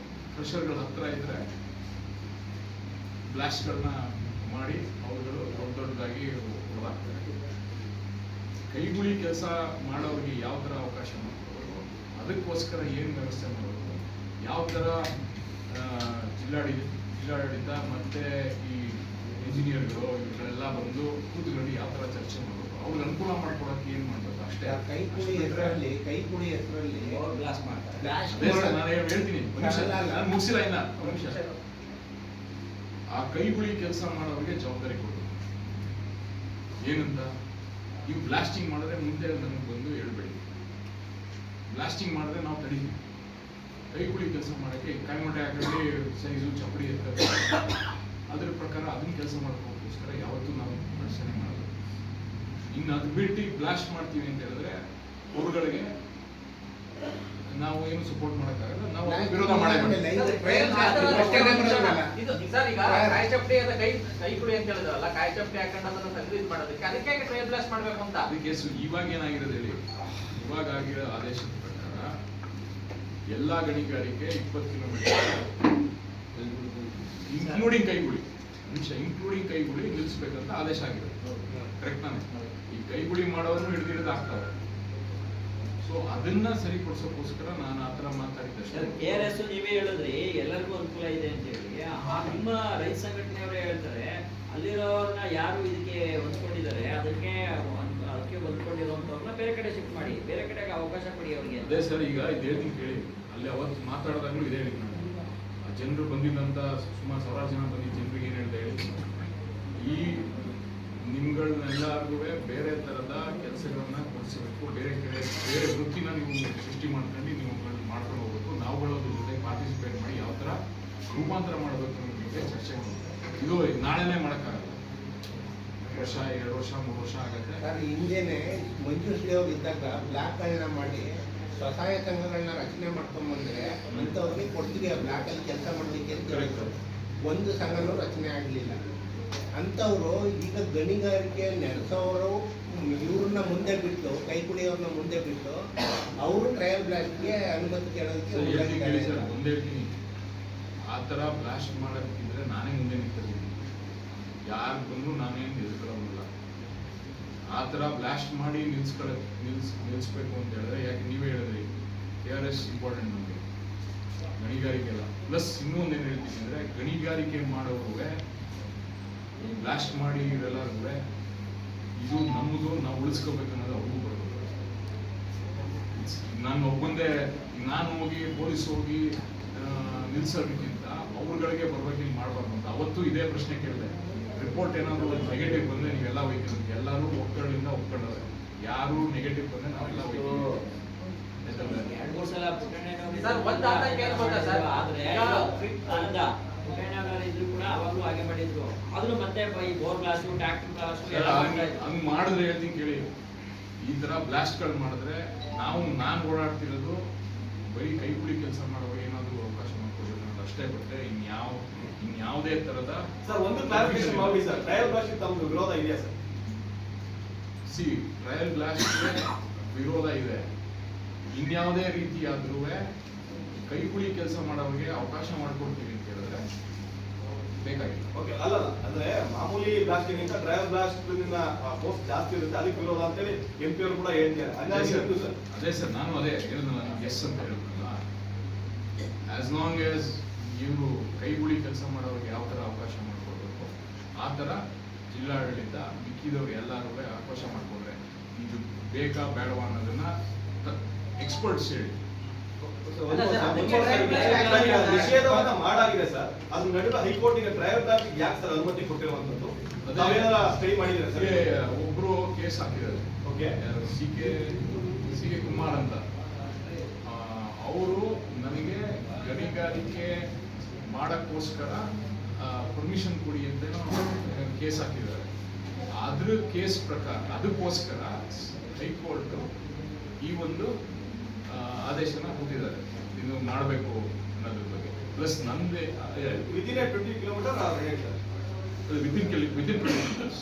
ಕ್ರಷರ್ಗಳ ಹತ್ರ ಇದ್ರೆ ಬ್ಲಾಸ್ಟ್ಗಳನ್ನ ಮಾಡಿ ಅವುಗಳು ದೊಡ್ಡದಾಗಿ ಹೊರದಾಗ್ತವೆ. ಕೈಗುಳಿ ಕೆಲಸ ಮಾಡೋರಿಗೆ ಯಾವ ಥರ ಅವಕಾಶ ಮಾಡ್ಕೊಡ್ಬೇಕು, ಅದಕ್ಕೋಸ್ಕರ ಏನು ವ್ಯವಸ್ಥೆ ಮಾಡಬೇಕು, ಯಾವ ಥರ ಜಿಲ್ಲಾಡಳಿತ ಮತ್ತೆ ಈ ಇಂಜಿನಿಯರ್ಗಳು ಇವರೆಲ್ಲ ಬಂದು ಕೂತ್ಕೊಂಡು ಯಾವ ಥರ ಚರ್ಚೆ ಮಾಡಬೇಕು, ಅವ್ರಿಗೆ ಅನುಕೂಲ ಮಾಡ್ಕೊಡೋಕೆ ಏನು ಮಾಡಬೇಕು ಅಷ್ಟೇ. ಕೈಕುಳಿ ಹೆಸರಲ್ಲಿ ಬ್ಲಾಸ್ಟ್ ಮಾಡ್ತಾರೆ. ಅದೇ ಸರ್, ನಾನು ಹೇಳ್ತೀನಿ, ನಾನು ಮುಗಿಸಿಲ್ಲ ಇನ್ನ ಒಂದು ನಿಮಿಷ. ಆ ಕೈಗುಳಿ ಕೆಲಸ ಮಾಡೋರಿಗೆ ಜವಾಬ್ದಾರಿ ಕೊಡಬೇಕು. ಏನಂತ, ನೀವು ಬ್ಲಾಸ್ಟಿಂಗ್ ಮಾಡಿದ್ರೆ ಮುಂದೆ ನನಗೆ ಬಂದು ಹೇಳ್ಬೇಡಿ, ಬ್ಲಾಸ್ಟಿಂಗ್ ಮಾಡಿದ್ರೆ ನಾವು ತಡೀತೀವಿ. ಕೈಗುಳಿ ಕೆಲಸ ಮಾಡೋಕ್ಕೆ ಕೈಮೊಟ್ಟೆ ಹಾಕಿ ಸೈಜು ಚಪ್ಪಡಿ ಇರ್ತದೆ, ಅದ್ರ ಪ್ರಕಾರ ಅದನ್ನ ಕೆಲಸ ಮಾಡ್ಕೋಕ್ಕೋಸ್ಕರ ಯಾವತ್ತೂ ನಾವು ಪ್ರದರ್ಶನೆ ಮಾಡೋದು. ಇನ್ನು ಅದು ಬಿಟ್ಟು ಬ್ಲಾಸ್ಟ್ ಮಾಡ್ತೀವಿ ಅಂತ ಹೇಳಿದ್ರೆ ಅವ್ರುಗಳಿಗೆ ನಾವು ಏನು ಸಪೋರ್ಟ್ ಮಾಡೋಕ್ಕಾಗಲ್ಲ, ನಾವು ಅದಕ್ಕೆ ವಿರೋಧ ಮಾಡೇ ಇದು ಸರ್, ಈಗ ಕಾಯಿ ಚಪ್ಪಡಿ ಅದ ಕೈಗುಳಿ ಅಂತ ಹೇಳಿದ್ರಲ್ಲ, ಕಾಯಿ ಚಪ್ಪಡಿ ಹಾಕೊಂಡು ಅದನ್ನ ತೆಗೆದು ಮಾಡೋದಕ್ಕೆ ಅದಕ್ಕೆ ಟ್ರಯಲ್ ಬ್ಲಾಸ್ಟ್ ಮಾಡ್ಬೇಕು ಅಂತ. ಅದಕ್ಕೆ ಇವಾಗ ಏನಾಗಿರೋದು ಹೇಳಿ, ಇವಾಗ ಆಗಿರೋ ಆದೇಶದ ಪ್ರಕಾರ ಎಲ್ಲಾ ಗಣಿಗಾರಿಕೆ 20 ಕಿಲೋಮೀಟರ್ ಇನ್ಕ್ಲೂಡಿಂಗ್ ಕೈಗುಳಿ ನಿಲ್ಲಿಸ್ಬೇಕಂತ ಆದೇಶ ಆಗಿರೋದು. ಕರೆಕ್ಟ್ ತಾನೆ? ಈ ಕೈಗುಳಿ ಮಾಡೋರು ಹಿಡಿದಿರೋದು ಆಗ್ತಾವೆ. ಸೊ ಅದನ್ನ ಸರಿಪಡಿಸೋಕ್ಕೋಸ್ಕರ ನಾನು ಆತರ ಮಾತಾಡಿದ್ದಷ್ಟೇ. KRS ನೀವೇ ಹೇಳಿದ್ರಿ ಎಲ್ಲರಿಗೂ ಅನುಕೂಲ ಇದೆ ಅಂತ ಹೇಳಿ. ನಿಮ್ಮ ರೈತ ಸಂಘಟನೆಯವರೇ ಹೇಳ್ತಾರೆ ಅಲ್ಲಿರೋರ್ನ ಯಾರು ಇದಕ್ಕೆ ಹೊಂದ್ಕೊಂಡಿದ್ದಾರೆ ಅದಕ್ಕೆ ಹೊಂದ್ಕೊಂಡಿರೋಂಥವ್ರನ್ನ ಬೇರೆ ಕಡೆ ಶಿಫ್ಟ್ ಮಾಡಿ, ಬೇರೆ ಕಡೆಗೆ ಅವಕಾಶ ಕೊಡಿ ಅವ್ರಿಗೆ. ಅದೇ ಸರ್, ಈಗ ಇದು ಹೇಳ್ತೀನಿ ಕೇಳಿ. ಅಲ್ಲಿ ಅವತ್ತು ಮಾತಾಡಿದಾಗಲೂ ಇದೇ ಹೇಳಿದ್ ನಾನು. ಆ ಜನರು ಬಂದಿದ್ದಂತ ಸುಮಾರು 1000 ಜನ ಬಂದಿದ್ದ ಜನರಿಗೆ ಏನ್ ಹೇಳ್ತಾ ಹೇಳಿ, ಈ ನಿಮ್ಗಳನ್ನೆಲ್ಲರಿಗೂ ಬೇರೆ ತರದ ಕೆಲಸಗಳನ್ನ ಕೊಡಿಸಬೇಕು, ಬೇರೆ ವೃತ್ತಿನ ನೀವು ಸೃಷ್ಟಿ ಮಾಡ್ಕೊಂಡು ನೀವು ಮಾಡ್ಕೊಂಡು ಹೋಗ್ಬೇಕು. ನಾವುಗಳು ಅದ್ರ ಜೊತೆ ಪಾರ್ಟಿಸಿಪೇಟ್ ಮಾಡಿ ಯಾವ ತರ ರೂಪಾಂತರ ಮಾಡಬೇಕು ಅನ್ನೋದ್ರ ಬಗ್ಗೆ ಚರ್ಚೆ ಮಾಡಬೇಕು. ಇದು ನಾಳೆನೇ ಮಾಡೋಕ್ಕಾಗಲ್ಲ, 1 ವರ್ಷ 2 ವರ್ಷ 3 ವರ್ಷ ಆಗುತ್ತೆ. ಸರ್, ಹಿಂದೆನೆ ಮಂಜುಶ್ರೀ ಅವರು ಇದ್ದಾಗ ಬ್ಲಾಕ್ಗಳನ್ನ ಮಾಡಿ ಸ್ವಸಹಾಯ ಸಂಘಗಳನ್ನ ರಚನೆ ಮಾಡ್ಕೊಂಡ್ಬಂದ್ರೆ ಅಂಥವ್ರಿಗೆ ಕೊಡ್ತೀವಿ ಆ ಬ್ಲಾಕಲ್ಲಿ ಕೆಲಸ ಮಾಡಲಿಕ್ಕೆ ಅಂತ ಹೇಳಿದ್ರು. ಒಂದು ಸಂಘನೂ ರಚನೆ ಆಗಲಿಲ್ಲ. ಅಂಥವ್ರು ಈಗ ಗಣಿಗಾರಿಕೆ ನಡೆಸೋರು ಇವ್ರನ್ನ ಮುಂದೆ ಬಿಟ್ಟು, ಕೈಕುಳಿಯವ್ರನ್ನ ಮುಂದೆ ಬಿಟ್ಟು ಅವರು ಟ್ರಯಲ್ ಬ್ಲಾಸ್ಟ್ಗೆ ಅನುಮತಿ ಕೇಳೋದಕ್ಕೆ ಮುಂದೆ ಹೇಳ್ತೀನಿ. ಆ ತರ ಬ್ಲಾಸ್ಟ್ ಮಾಡೋದಿದ್ರೆ ನಾನೇ ಮುಂದೆ ನಿಂತಿದ್ದೀನಿ, ಯಾರು ಬಂದು ನಾನೇನು ನಿಲ್ಕೊಳ್ಳೋದಿಲ್ಲ. ಆ ತರ ಬ್ಲಾಸ್ಟ್ ಮಾಡಿ ನಿಲ್ಸ್ಬೇಕು ಅಂತ ಹೇಳಿದ್ರೆ, ಯಾಕೆ ನೀವೇ ಹೇಳಿದ್ರಿ KRS ಇಂಪಾರ್ಟೆಂಟ್ ನಮಗೆ, ಗಣಿಗಾರಿಕೆ ಎಲ್ಲ. ಪ್ಲಸ್ ಇನ್ನೊಂದೇನು ಹೇಳ್ತೀನಿ ಅಂದ್ರೆ, ಗಣಿಗಾರಿಕೆ ಮಾಡೋರುವೆ ಬ್ಲಾಸ್ಟ್ ಮಾಡಿ ಇವರೆಲ್ಲರೂ ಇದು ನಮ್ಮದು, ನಾವು ಉಳಿಸ್ಕೋಬೇಕನ್ನೋದು ಅವ್ರಿಗೂ ಬರೋದು. ನಾನು ಒಬ್ಬಂದೇ ನಾನು ಹೋಗಿ ಪೊಲೀಸ್ ಹೋಗಿ ನಿಲ್ಸೋದಕ್ಕಿಂತ ಅವ್ರಗಳಿಗೆ ಪರವಾಗಿ ಮಾಡಬಾರ್ದು ಅಂತ ಅವತ್ತು ಇದೇ ಪ್ರಶ್ನೆ ಕೇಳಿದೆ. ರಿಪೋರ್ಟ್ ಏನಾದ್ರು ನೆಗೆಟಿವ್ ಬಂದ್ರೆ ನೀವೆಲ್ಲ ಹೋಯ್ತೀವಿ, ಎಲ್ಲರೂ ಒಕ್ಕಳಿಂದ ಒಪ್ಕೊಂಡವ್ರೆ. ಯಾರು ನೆಗೆಟಿವ್ ಬಂದ್ರೆ ನಾವೆಲ್ಲ ಹೋಯ್ತೀವಿ. 2-3 ಸಲ ಸರ್, ಒಂದ್ ಆತಂಕ ಏನು ಗೊತ್ತಾ ಸರ್, ಆದ್ರೆ ಪುಟ್ಟಣ್ಣನವರು ಇದ್ರು ಕೂಡ ಅವಾಗಲೂ ಹಾಗೆ ಮಾಡಿದ್ರು. ಆದ್ರೂ ಮತ್ತೆ ಈ ಬೋರ್ ಬ್ಲಾಸ್ಟ್, ಟ್ರ್ಯಾಕ್ಟರ್ ಬ್ಲಾಸ್ಟ್ ಹಂಗ್ ಮಾಡಿದ್ರೆ ಹೇಳ್ತೀನಿ ಕೇಳಿ, ಈ ತರ ಬ್ಲಾಸ್ಟ್ ಗಳು ಮಾಡಿದ್ರೆ ನಾನು ಓಡಾಡ್ತಿರೋದು ಬರೀ ಕೈಕುಳಿ ಕೆಲಸ ಮಾಡುವಾಗ ಏನಾದ್ರು ಅವಕಾಶ ಮಾಡ್ಕೊಡ್ಬೇಕು ಅನ್ನೋದು ಅಷ್ಟೇ ಬಿಟ್ಟರೆ ಇನ್ಯಾವುದೇ ತರದ. ಸರ್, ಒಂದು ಕ್ಲಾರಿಫಿಕೇಶನ್ ಮಾಡಿ ಸರ್, ಟ್ರಯಲ್ ಬ್ಲಾಸ್ಟ್ ತಮ್ಮ ವಿರೋಧ ಇದೆಯಾ ಸರ್? ಟ್ರಯಲ್ ಬ್ಲಾಸ್ಟ್ ವಿರೋಧ ಇದೆ. ಇನ್ಯಾವುದೇ ರೀತಿಯಾದ್ರೂ ಕೈಕುಳಿ ಕೆಲಸ ಮಾಡೋರಿಗೆ ಅವಕಾಶ ಮಾಡ್ಕೊಡ್ತೀವಿ ಅಂತ ಹೇಳಿದ್ರೆ ಬೇಕಾಗಿಲ್ಲ. ಓಕೆ, ಅಲ್ಲ ಅಂದ್ರೆ ಮಾಮೂಲಿ ಬ್ಲಾಸ್ಟಿಂಗ್ ಇಂದ ಟ್ರಯಲ್ ಬ್ಲಾಸ್ಟ್ ಪೋಸ್ಟ್ ಜಾಸ್ತಿ ಇರುತ್ತೆ, ಅದಕ್ಕೆ ವಿರೋಧ ಅಂತೇಳಿ MP ಅವರು ಕೂಡ ಹೇಳ್ತಾರೆ. ಅದೇ ಸರ್, ನಾನು ಅದೇ ಹೇಳಿದ್ನಲ್ಲ, ನನಗೆ ಎಸ್ ಅಂತ ಹೇಳಿದ್ನಲ್ಲ. ಆಸ್ ಲಾಂಗ್ ಆಸ್ ಇವರು ಕೈಗುಳಿ ಕೆಲಸ ಮಾಡೋರಿಗೆ ಯಾವ ತರ ಅವಕಾಶ ಮಾಡ್ಕೊಡ್ಬೇಕು ಆ ತರ ಜಿಲ್ಲಾಡಳಿತ ಮಿಕ್ಕಿದವ್ರು ಎಲ್ಲರೂ ಅವಕಾಶ ಮಾಡ್ಕೊಂಡ್ರೆ ಇದು ಬೇಕಾ ಬೇಡವಾ ಅನ್ನೋದನ್ನ ಎಕ್ಸ್ಪರ್ಟ್ಸ್ ಹೇಳಿ. ನಿಷೇಧವನ್ನ ಮಾಡಾಗಿದೆ ಸರ್, ಅದ್ರ ನಡುವೆ ಹೈಕೋರ್ಟ್ ಈಗ ಟ್ರಯಲ್ ಬ್ಲಾಸ್ಟ್ ಯಾಕೆ ಸರ್ ಅನುಮತಿ ಕೊಟ್ಟಿರುವಂತದ್ದು? ಸ್ಟೇ ಮಾಡಿದ್ರೆ ಸರ್, ಒಬ್ರು ಕೇಸ್ ಹಾಕಿದ್ದಾರೆ. ಓಕೆ, ಸಿ ಕೆ ಕುಮಾರ್ ಅಂತ, ಅವರು ನನಗೆ ಗಣಿಗಾರಿಕೆ ಮಾಡಕ್ಕೋಸ್ಕರ ಪರ್ಮಿಷನ್ ಕೊಡಿ ಅಂತ ಕೇಸ್ ಹಾಕಿದ್ದಾರೆ. ಅದ್ರ ಕೇಸ್ ಪ್ರಕಾರ ಅದಕ್ಕೋಸ್ಕರ ಹೈಕೋರ್ಟ್ ಈ ಒಂದು ಆದೇಶನ ಕೊಟ್ಟಿದ್ದಾರೆ, ಇದು ಮಾಡಬೇಕು ಅನ್ನೋದ್ರ ಬಗ್ಗೆ. ಪ್ಲಸ್ ನಂದೇ within 20 kilometre within 20 kilometres.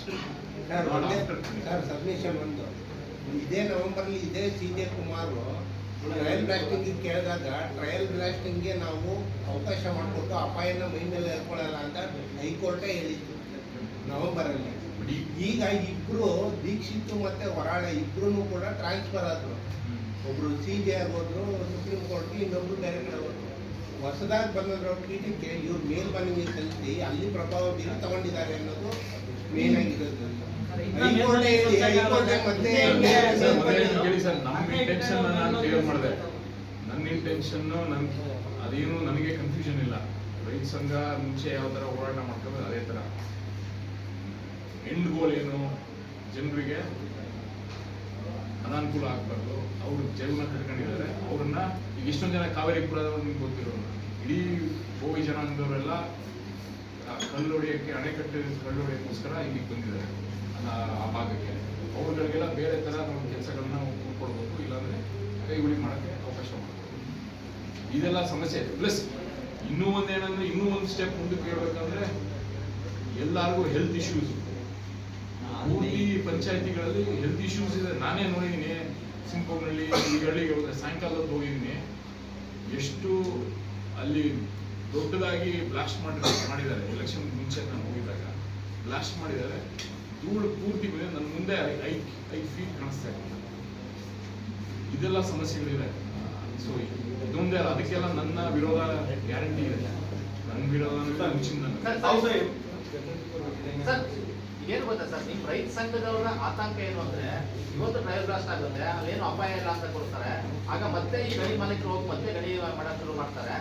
Sir, submission ಒಂದು ಇದೇ ನವೆಂಬರ್ಲಿ ಇದೇ CJ ಕುಮಾರ್ ಟ್ರಯಲ್ ಬ್ಲಾಸ್ಟಿಂಗ್ ಕೇಳಿದಾಗ ಟ್ರಯಲ್ ಬ್ಲಾಸ್ಟಿಂಗ್ಗೆ ನಾವು ಅವಕಾಶ ಮಾಡಿಕೊಟ್ಟು ಅಪಾಯನ ಮೈ ಮೇಲೆ ಹೇಳ್ಕೊಳ್ಳಲ್ಲ ಅಂತ ಹೈಕೋರ್ಟೇ ಹೇಳಿತ್ತು ನವೆಂಬರಲ್ಲಿ. ಈಗ ಇಬ್ರು ದೀಕ್ಷಿತ್ ಮತ್ತೆ ಹೊರಾಳೆ ಇಬ್ರು ಕೂಡ ಟ್ರಾನ್ಸ್ಫರ್ ಆದ್ರು. ಒಬ್ರು CJ ಆಗೋದ್ರು ಸುಪ್ರೀಂ ಕೋರ್ಟ್ಗೆ, ಇನ್ನೊಬ್ರು ಬೇರೆ ಕಡೆ ಹೋದ್ರು. ಹೊಸದಾಗಿ ಬಂದಿರೋ ಕೀಟಕ್ಕೆ ಇವ್ರು ಮೇಲ್ಮನವಿ ಸಲ್ಲಿಸಿ ಅಲ್ಲಿ ಪ್ರಭಾವ ಬೀರಿ ತಗೊಂಡಿದ್ದಾರೆ ಅನ್ನೋದು ಮೇನ್ ಆಗಿರೋದು. ಹೈಕೋರ್ಟ್ ಹೇಳಿ ಮತ್ತೆ ಹೇಳಿ ಸರ್, ನಮ್ಮ ಇಂಟೆನ್ಷನ್ ನಾನು ಕ್ಲಿಯರ್ ಮಾಡಿದೆ. ನನ್ನ ಇಂಟೆನ್ಷನ್ ಅದೇನು ನನಗೆ ಕನ್ಫ್ಯೂಷನ್ ಇಲ್ಲ. ರೈತ ಸಂಘ ಮುಂಚೆ ಯಾವ ಥರ ಹೋರಾಟ ಮಾಡ್ಕೊಂಡು ಅದೇ ಥರ ಎಂಡ್ ಗೋಲ್ ಏನು, ಜನರಿಗೆ ಅನಾನುಕೂಲ ಆಗಬಾರ್ದು, ಅವ್ರ ಜೀವನ ಕಟ್ಕೊಂಡಿದ್ದಾರೆ. ಅವ್ರನ್ನ ಈಗ ಇಷ್ಟೊಂದು ಜನ ಕಾವೇರಿಪುರದವ್ರು ನಿಮ್ಗೆ ಗೊತ್ತಿರೋ ಇಡೀ ಗೋವಿ ಜನಾಂಗದವರೆಲ್ಲ ಕಲ್ಲು ಹೊಡೆಯೋಕ್ಕೆ, ಅಣೆಕಟ್ಟು ಕಲ್ಲು ಹೊಡೆಯೋಕ್ಕೋಸ್ಕರ ಇಲ್ಲಿಗೆ ಬಂದಿದ್ದಾರೆ ಆ ಭಾಗಕ್ಕೆ. ಅವ್ರುಗಳಿಗೆಲ್ಲ ಬೇರೆ ಥರ ನಮ್ಮ ಕೆಲಸಗಳನ್ನ ಕೊಡ್ಬೇಕು, ಇಲ್ಲಾಂದ್ರೆ ಕೈಗುಳಿ ಮಾಡೋಕ್ಕೆ ಅವಕಾಶ ಮಾಡ್ಬೇಕು. ಇದೆಲ್ಲ ಸಮಸ್ಯೆ ಇದೆ. ಪ್ಲಸ್ ಇನ್ನೂ ಒಂದೇನಂದ್ರೆ, ಇನ್ನೂ ಒಂದು ಸ್ಟೆಪ್ ಮುಂದಕ್ಕೆ ಹೇಳ್ಬೇಕಂದ್ರೆ ಎಲ್ಲರಿಗೂ ಹೆಲ್ತ್ ಇಶ್ಯೂಸ್. ಪೂರ್ತಿ ಪಂಚಾಯತಿಗಳಲ್ಲಿ ಹೆಲ್ತ್ ಇಶ್ಯೂಸ್ ಇದೆ. ನಾನೇ ನೋಡಿದ್ದೀನಿ ಸಿಂಪೋಗ್ನಲ್ಲಿ, ಈ ಹಳ್ಳಿಗೆ ಹೋದ್ರೆ ಸಾಯಂಕಾಲದ ಹೋಗಿದ್ದೀನಿ, ಎಷ್ಟು ಅಲ್ಲಿ ದೊಡ್ಡದಾಗಿ ಬ್ಲಾಸ್ಟ್ ಮಾಡಿದ್ದಾರೆ. ಎಲೆಕ್ಷನ್ ಮುಂಚೆ ನಾನು ಹೋಗಿದ್ದಾಗ ಬ್ಲಾಸ್ಟ್ ಮಾಡಿದ್ದಾರೆ. ಧೂಳು ಪೂರ್ತಿ ನನ್ನ ಮುಂದೆ 5 ಫೀಟ್ ಕಾಣಿಸ್ತಾ ಇದೆ. ಇದೆಲ್ಲ ಸಮಸ್ಯೆಗಳಿದೆ. ಸೊ ಇದೊಂದೇ ಅಲ್ಲ, ಅದಕ್ಕೆಲ್ಲ ನನ್ನ ವಿರೋಧ ಗ್ಯಾರಂಟಿ ಇದೆ. ನನ್ನ ವಿರೋಧ ಮುಂಚಿನ ಸರ್ ಏನು ಗೊತ್ತಾ ಸರ್, ನಿಮ್ ರೈತ ಸಂಘದವರ ಆತಂಕ ಏನು ಅಂದ್ರೆ, ಇವತ್ತು ಡ್ರೈವ್ ಬ್ಲಾಸ್ಟ್ ಆಗುತ್ತೆ, ಅಲ್ಲೇನು ಅಪಾಯ ಇಲ್ಲ ಅಂತ ಕೊಡ್ತಾರೆ. ಆಗ ಮತ್ತೆ ಈ ಗಣಿ ಮಾಲೀಕರು ಹೋಗಿ ಮತ್ತೆ ಗಣಿ ಮಾಡಕ್ ಶುರು ಮಾಡ್ತಾರೆ.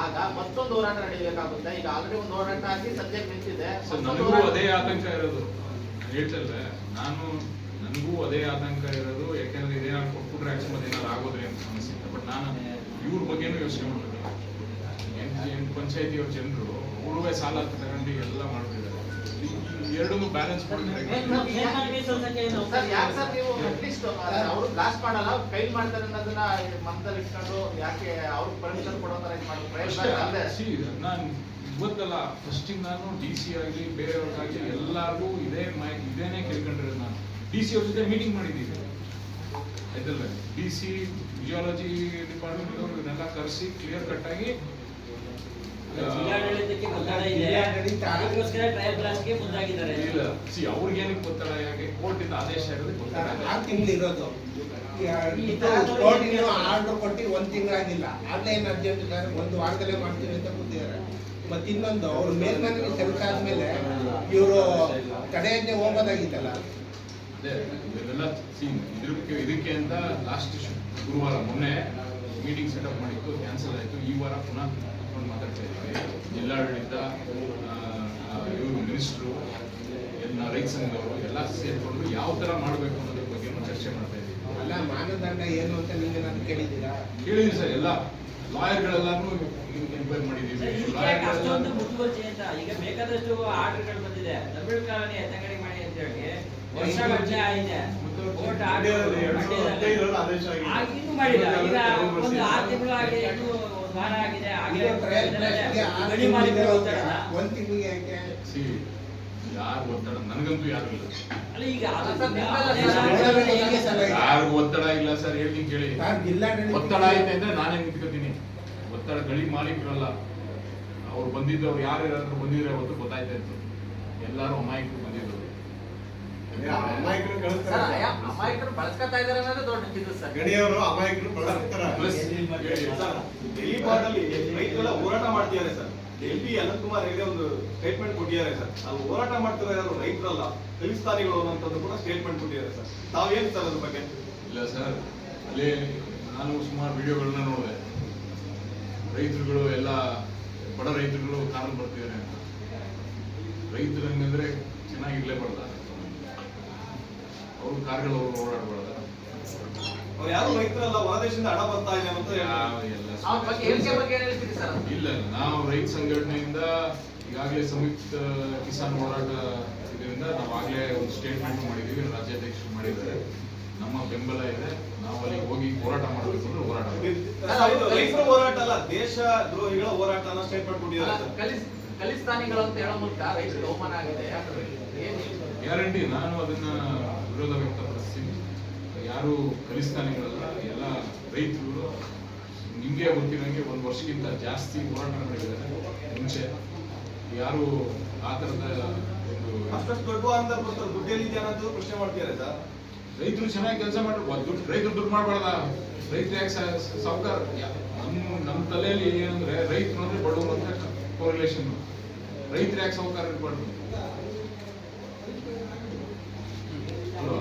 ಆಗ ಮತ್ತೊಂದು ಹೋರಾಟ ನಡೀಬೇಕಾಗುತ್ತೆ. ಈಗ ಆಲ್ರೆಡಿ ಒಂದು ಹೋರಾಟ ಆಗಿ ಸದ್ಯಕ್ಕೆ ನಿಂತಿದೆ. ನನಗೂ ಅದೇ ಆತಂಕ ಇರೋದು. ಹೇಳ್ತಲ್ವೇ, ನನಗೂ ಅದೇ ಆತಂಕ ಇರೋದು. ಯಾಕೆಂದ್ರೆ ಇದೇನಾದ್ರು ಕೊಟ್ಬಿಟ್ರೆ ಅಕಸ್ಮಾತ್ ಏನಾದ್ರು ಆಗೋದ್ರೆ ಅಂತ ಸಮಸ್ಯೆ ಇದೆ. ಬಟ್ ನಾನು ಇವ್ರ ಬಗ್ಗೆನೂ ಯೋಚನೆ ಮಾಡ್ತೀನಿ. 8 ಪಂಚಾಯತಿಯವ್ರ ಜನರು ಅವ್ರವೇ ಸಾಲ ತಗೊಂಡು ಎಲ್ಲ ಮಾಡ್ತಿದ್ದಾರೆ. ಎರಡನ್ನೂ ಬ್ಯಾಲೆನ್ಸ್ ಮಾಡಿದ್ರೆ ಸರ್ ಯಾಕೆ ಸರ್ ನೀವು ಅಟ್ಲೀಸ್ಟ್ ಅವರು ಬ್ಲಾಸ್ಟ್ ಮಾಡಲ್ಲ, ಕೈಲ್ ಮಾಡ್ತಾರೆ ಅನ್ನೋದನ್ನ ಮನದಲ್ಲಿ ಇಟ್ಕೊಂಡು ಯಾಕೆ ಅವ್ರಿಗೆ ಪರ್ಮಿಷನ್ ಕೊಡೋ ತರ ಇದು ನಾನು ಇವತ್ತಲ್ಲ, ಫಸ್ಟಿಂಗ್ ನಾನು DC ಆಗಲಿ ಬೇರೆಯವ್ರಿಗಾಗಲಿ ಎಲ್ಲರಿಗೂ ಇದೇನೇ ಕೇಳ್ಕೊಂಡಿರೋದು. ನಾನು DC ಅವ್ರ ಜೊತೆ ಮೀಟಿಂಗ್ ಮಾಡಿದ್ದೀವಿ ಆಯ್ತಲ್ಲ. DC ಜಿಯಾಲಜಿ ಡಿಪಾರ್ಟ್ಮೆಂಟ್ ಅವ್ರನ್ನೆಲ್ಲ ಕರೆಸಿ ಕ್ಲಿಯರ್ ಕಟ್ ಆಗಿ ಜಿಲ್ಲಾಡಳಿತಕ್ಕೆ ಒತ್ತಡ ಇದೆ, ಅದಕ್ಕೋಸ್ಕರ ಟ್ರಯಲ್ ಬ್ಲಾಸ್ಟ್ಗೆ ಮುಂದಾಗಿದ್ದಾರೆ. ಇಲ್ಲ ಅವ್ರಿಗೇನಕ್ಕೆ ಒತ್ತಡ, ಯಾಕೆ ಕೋರ್ಟ್ ಇಂದ ಆದೇಶ ಇರೋದಕ್ಕೆ ಒತ್ತಡ. 6 ತಿಂಗಳು ಇರೋದು. ಕೋರ್ಟ್ ಆರ್ಡರ್ ಕೊಟ್ಟು 1 ತಿಂಗಳಾಗಿಲ್ಲ. ಆನ್ಲೈನ್ ಅರ್ಜೆಂಟ್ ಇದ್ದಾರೆ, 1 ವಾರದಲ್ಲೇ ಮಾಡ್ತೀವಿ ಅಂತ ಕೂತಿದ್ದಾರೆ. ಮತ್ತೆ ಇನ್ನೊಂದು, ಅವ್ರ ಮೇಲ್ಮನವಿ ಕೆಲಸ ಆದ್ಮೇಲೆ ಇವರು ತಡೆಯನ್ನೇ ಹೋಗೋದಾಗಿತ್ತಲ್ಲ. ಅದೇ ಇದೆಲ್ಲ ಇದಕ್ಕೆ ಅಂತ ಲಾಸ್ಟ್ ಗುರುವಾರ ಮೊನ್ನೆ ಮೀಟಿಂಗ್ ಸೆಟಪ್ ಮಾಡಿತ್ತು, ಕ್ಯಾನ್ಸಲ್ ಆಯಿತು. ಈ ವಾರ ಪುನಃ ಮಾತಾಡ್ತಾ ಇದ್ದೀವಿ. ಜಿಲ್ಲಾಡಳಿತ, ಇವರು ಮಿನಿಸ್ಟ್ರು, ರೈತ ಸಂಘದವರು ಎಲ್ಲ ಸೇರಿಕೊಂಡು ಯಾವ ಥರ ಮಾಡಬೇಕು ಅನ್ನೋದ್ರ ಬಗ್ಗೆ ಚರ್ಚೆ ಮಾಡ್ತಾ ಇದ್ದೀವಿ. ಅಲ್ಲ, ಮಾನದಂಡ ಏನು ಅಂತ ನೀವು ನಾನು ಕೇಳಿದ್ದೀರಾ? ಕೇಳಿದ್ವಿ ಸರ್. ಎಲ್ಲ ಲಾಯರ್ಗಳೆಲ್ಲರೂ ಇನ್ಕ್ವೈರಿ ಮಾಡಿದ್ದೀವಿ. ಅಷ್ಟೊಂದು ಮುತುವರ್ಜಿ ಅಂತ ಈಗ ಬೇಕಾದಷ್ಟು ಆರ್ಡರ್ಗಳು ಬಂದಿದೆ. ತಮಿಳು ಕಾಲನಿ ಎತ್ತಂಗಡಿ ಮಾಡಿ ಅಂತ ಹೇಳಿ ವರ್ಷಗಟ್ಟಲೆ ಆಗಿದೆ. ಕೋರ್ಟ್ ಆಗಿನ್ನೂ ಮಾಡಿಲ್ಲ. ಈಗ ಒಂದು 6 ತಿಂಗಳು ಆಗಿದೆ, ಇನ್ನೂ 1 ವಾರ ಆಗಿದೆ. ಗಣಿ ಮಾಲೀಕರು ಒತ್ತಡ 1 ತಿಂಗಳಿಗೆ ಯಾಕೆ? ಯಾರು ಒತ್ತಡ? ನನಗಂತೂ ಯಾರು ಇಲ್ಲ. ಅಲ್ಲ, ಈಗ ಯಾರಿಗೂ ಒತ್ತಡ ಇಲ್ಲ ಸರ್. ಹೇಳ್ತೀನಿ ಕೇಳಿ, ಒತ್ತಡ ಐತೆ ಅಂದ್ರೆ ನಾನೇ ನಿಂತ್ಕೋತೀನಿ. ಒತ್ತಡ ಗಣಿ ಮಾಲೀಕರಲ್ಲ. ಅವ್ರು ಬಂದಿದ್ದವ್ರು ಯಾರು ಬಂದಿದ್ರೆ ಅವತ್ತು ಗೊತ್ತಾಯ್ತಾ ಇತ್ತು. ಎಲ್ಲರೂ ಅಮಾಯಕರು ಬಂದಿದ್ರು. ಅಮಾಯಕರು ಬಳಸ್ಕೊತಾ ಇದಾರೆ ಅನ್ನೋದು ದೊಡ್ಡ ಇದು ಸರ್. ಗಡಿಯವರು ಅಮಾಯಕರು ಬಳಸ್ತಾರೆ. ಡೆಲ್ಲಿ ಬಾರ್ಡಲ್ಲಿ ರೈತರೆಲ್ಲ ಹೋರಾಟ ಮಾಡ್ತಿದ್ದಾರೆ ಸರ್. LP ಅನಂತ್ ಕುಮಾರ್ ಹೆಗಡೆ ಒಂದು ಸ್ಟೇಟ್ಮೆಂಟ್ ಕೊಟ್ಟಿದ್ದಾರೆ ಸರ್. ಅಲ್ಲಿ ಹೋರಾಟ ಮಾಡ್ತಿರೋ ಯಾರು ರೈತರಲ್ಲ, ಖಲಿಸ್ತಾನಿಗಳು ಅನ್ನೋಂಥದ್ದು ಕೂಡ ಸ್ಟೇಟ್ಮೆಂಟ್ ಕೊಟ್ಟಿದ್ದಾರೆ ಸರ್. ತಾವೇನು ಸರ್ ಅದ್ರ ಬಗ್ಗೆ? ಇಲ್ಲ ಸರ್, ಅಲ್ಲಿ ನಾನು ಸುಮಾರು ವಿಡಿಯೋಗಳನ್ನ ನೋಡಿದೆ. ರೈತರುಗಳು ಎಲ್ಲ ಬಡ ರೈತರುಗಳು ಕಾರಲ್ಲಿ ಬರ್ತಿದ್ದಾರೆ ಅಂತ. ರೈತರು ಹಂಗಂದ್ರೆ ಚೆನ್ನಾಗಿರ್ಲೇಬಾರ್ದ? ಅವ್ರ ಕಾರ್ಗಳು ಅವ್ರು ಓಡಾಡಬಾರ್ದ? ಅವ್ರು ಯಾರು ರೈತರಲ್ಲ, ಹೊರದೇಶದಿಂದ ಹಣ ಬರ್ತಾ ಇದೆ ಅಂತ ಇಲ್ಲ. ನಾವು ರೈತ ಸಂಘಟನೆಯಿಂದ ಈಗಾಗಲೇ ಸಂಯುಕ್ತ ಕಿಸಾನ್ ಹೋರಾಟ ಇದರಿಂದ ನಾವು ಆಗಲೇ ಒಂದು ಸ್ಟೇಟ್ಮೆಂಟ್ ಮಾಡಿದ್ದೀವಿ. ರಾಜ್ಯಾಧ್ಯಕ್ಷರು ಮಾಡಿದ್ದಾರೆ. ನಮ್ಮ ಬೆಂಬಲ ಇದೆ. ನಾವು ಅಲ್ಲಿ ಹೋಗಿ ಹೋರಾಟ ಮಾಡಬೇಕು ಅಂದ್ರೆ ಹೋರಾಟ ರೈತರ ಹೋರಾಟ ಅಲ್ಲ, ದೇಶ ದ್ರೋಹಿಗಳ ಹೋರಾಟ ಅನ್ನೋ ಸ್ಟೇಟ್ಮೆಂಟ್ ಕೊಟ್ಟಿದ್ದಾರೆ. ಖಲಿಸ್ತಾನಿಗಳು ಅಂತ ಹೇಳೋ ಮೂಲಕ ರೈತರಿಗೆ ಅವಮಾನ ಆಗಿದೆ. ಗ್ಯಾರಂಟಿ ನಾನು ಅದನ್ನ ವಿರೋಧ ವ್ಯಕ್ತಪಡಿಸ್ತೀನಿ. ಯಾರು ಖಲಿಸ್ತಾನಿಗಳಲ್ಲ, ಎಲ್ಲ ರೈತರು. ನಿಮ್ಗೆ ಗೊತ್ತಿರೋಂಗೆ 1 ವರ್ಷಕ್ಕಿಂತ ಜಾಸ್ತಿ ಹೋರಾಟ ಮಾಡಿದ್ದಾರೆ ಮುಂಚೆ. ಯಾರು ಆ ಥರದ ಒಂದು ಅಷ್ಟೊಂದು ದೊಡ್ಡ ದುಡ್ಡು ಎಲ್ಲಿದೆ ಅನ್ನೋದು ಪ್ರಶ್ನೆ ಮಾಡ್ತಿದ್ದಾರೆ ಸರ್. ರೈತರು ಚೆನ್ನಾಗಿ ಕೆಲಸ ಮಾಡ್ಬೋದು. ರೈತರು ದುಡ್ಡು ಮಾಡಬಾರ್ದ? ರೈತರು ಯಾಕೆ ಸಾವುಕಾರ? ನಮ್ಮ ತಲೆಯಲ್ಲಿ ಏನಂದ್ರೆ ರೈತರು ಅಂದ್ರೆ ಬಡವರು ಅಂತ ಕೋರಿಲೇಷನ್. ರೈತರು ಯಾಕೆ ಸಾವುಕಾರ ಇರ್ಬಾರ್ದು ಅಲ್ವಾ?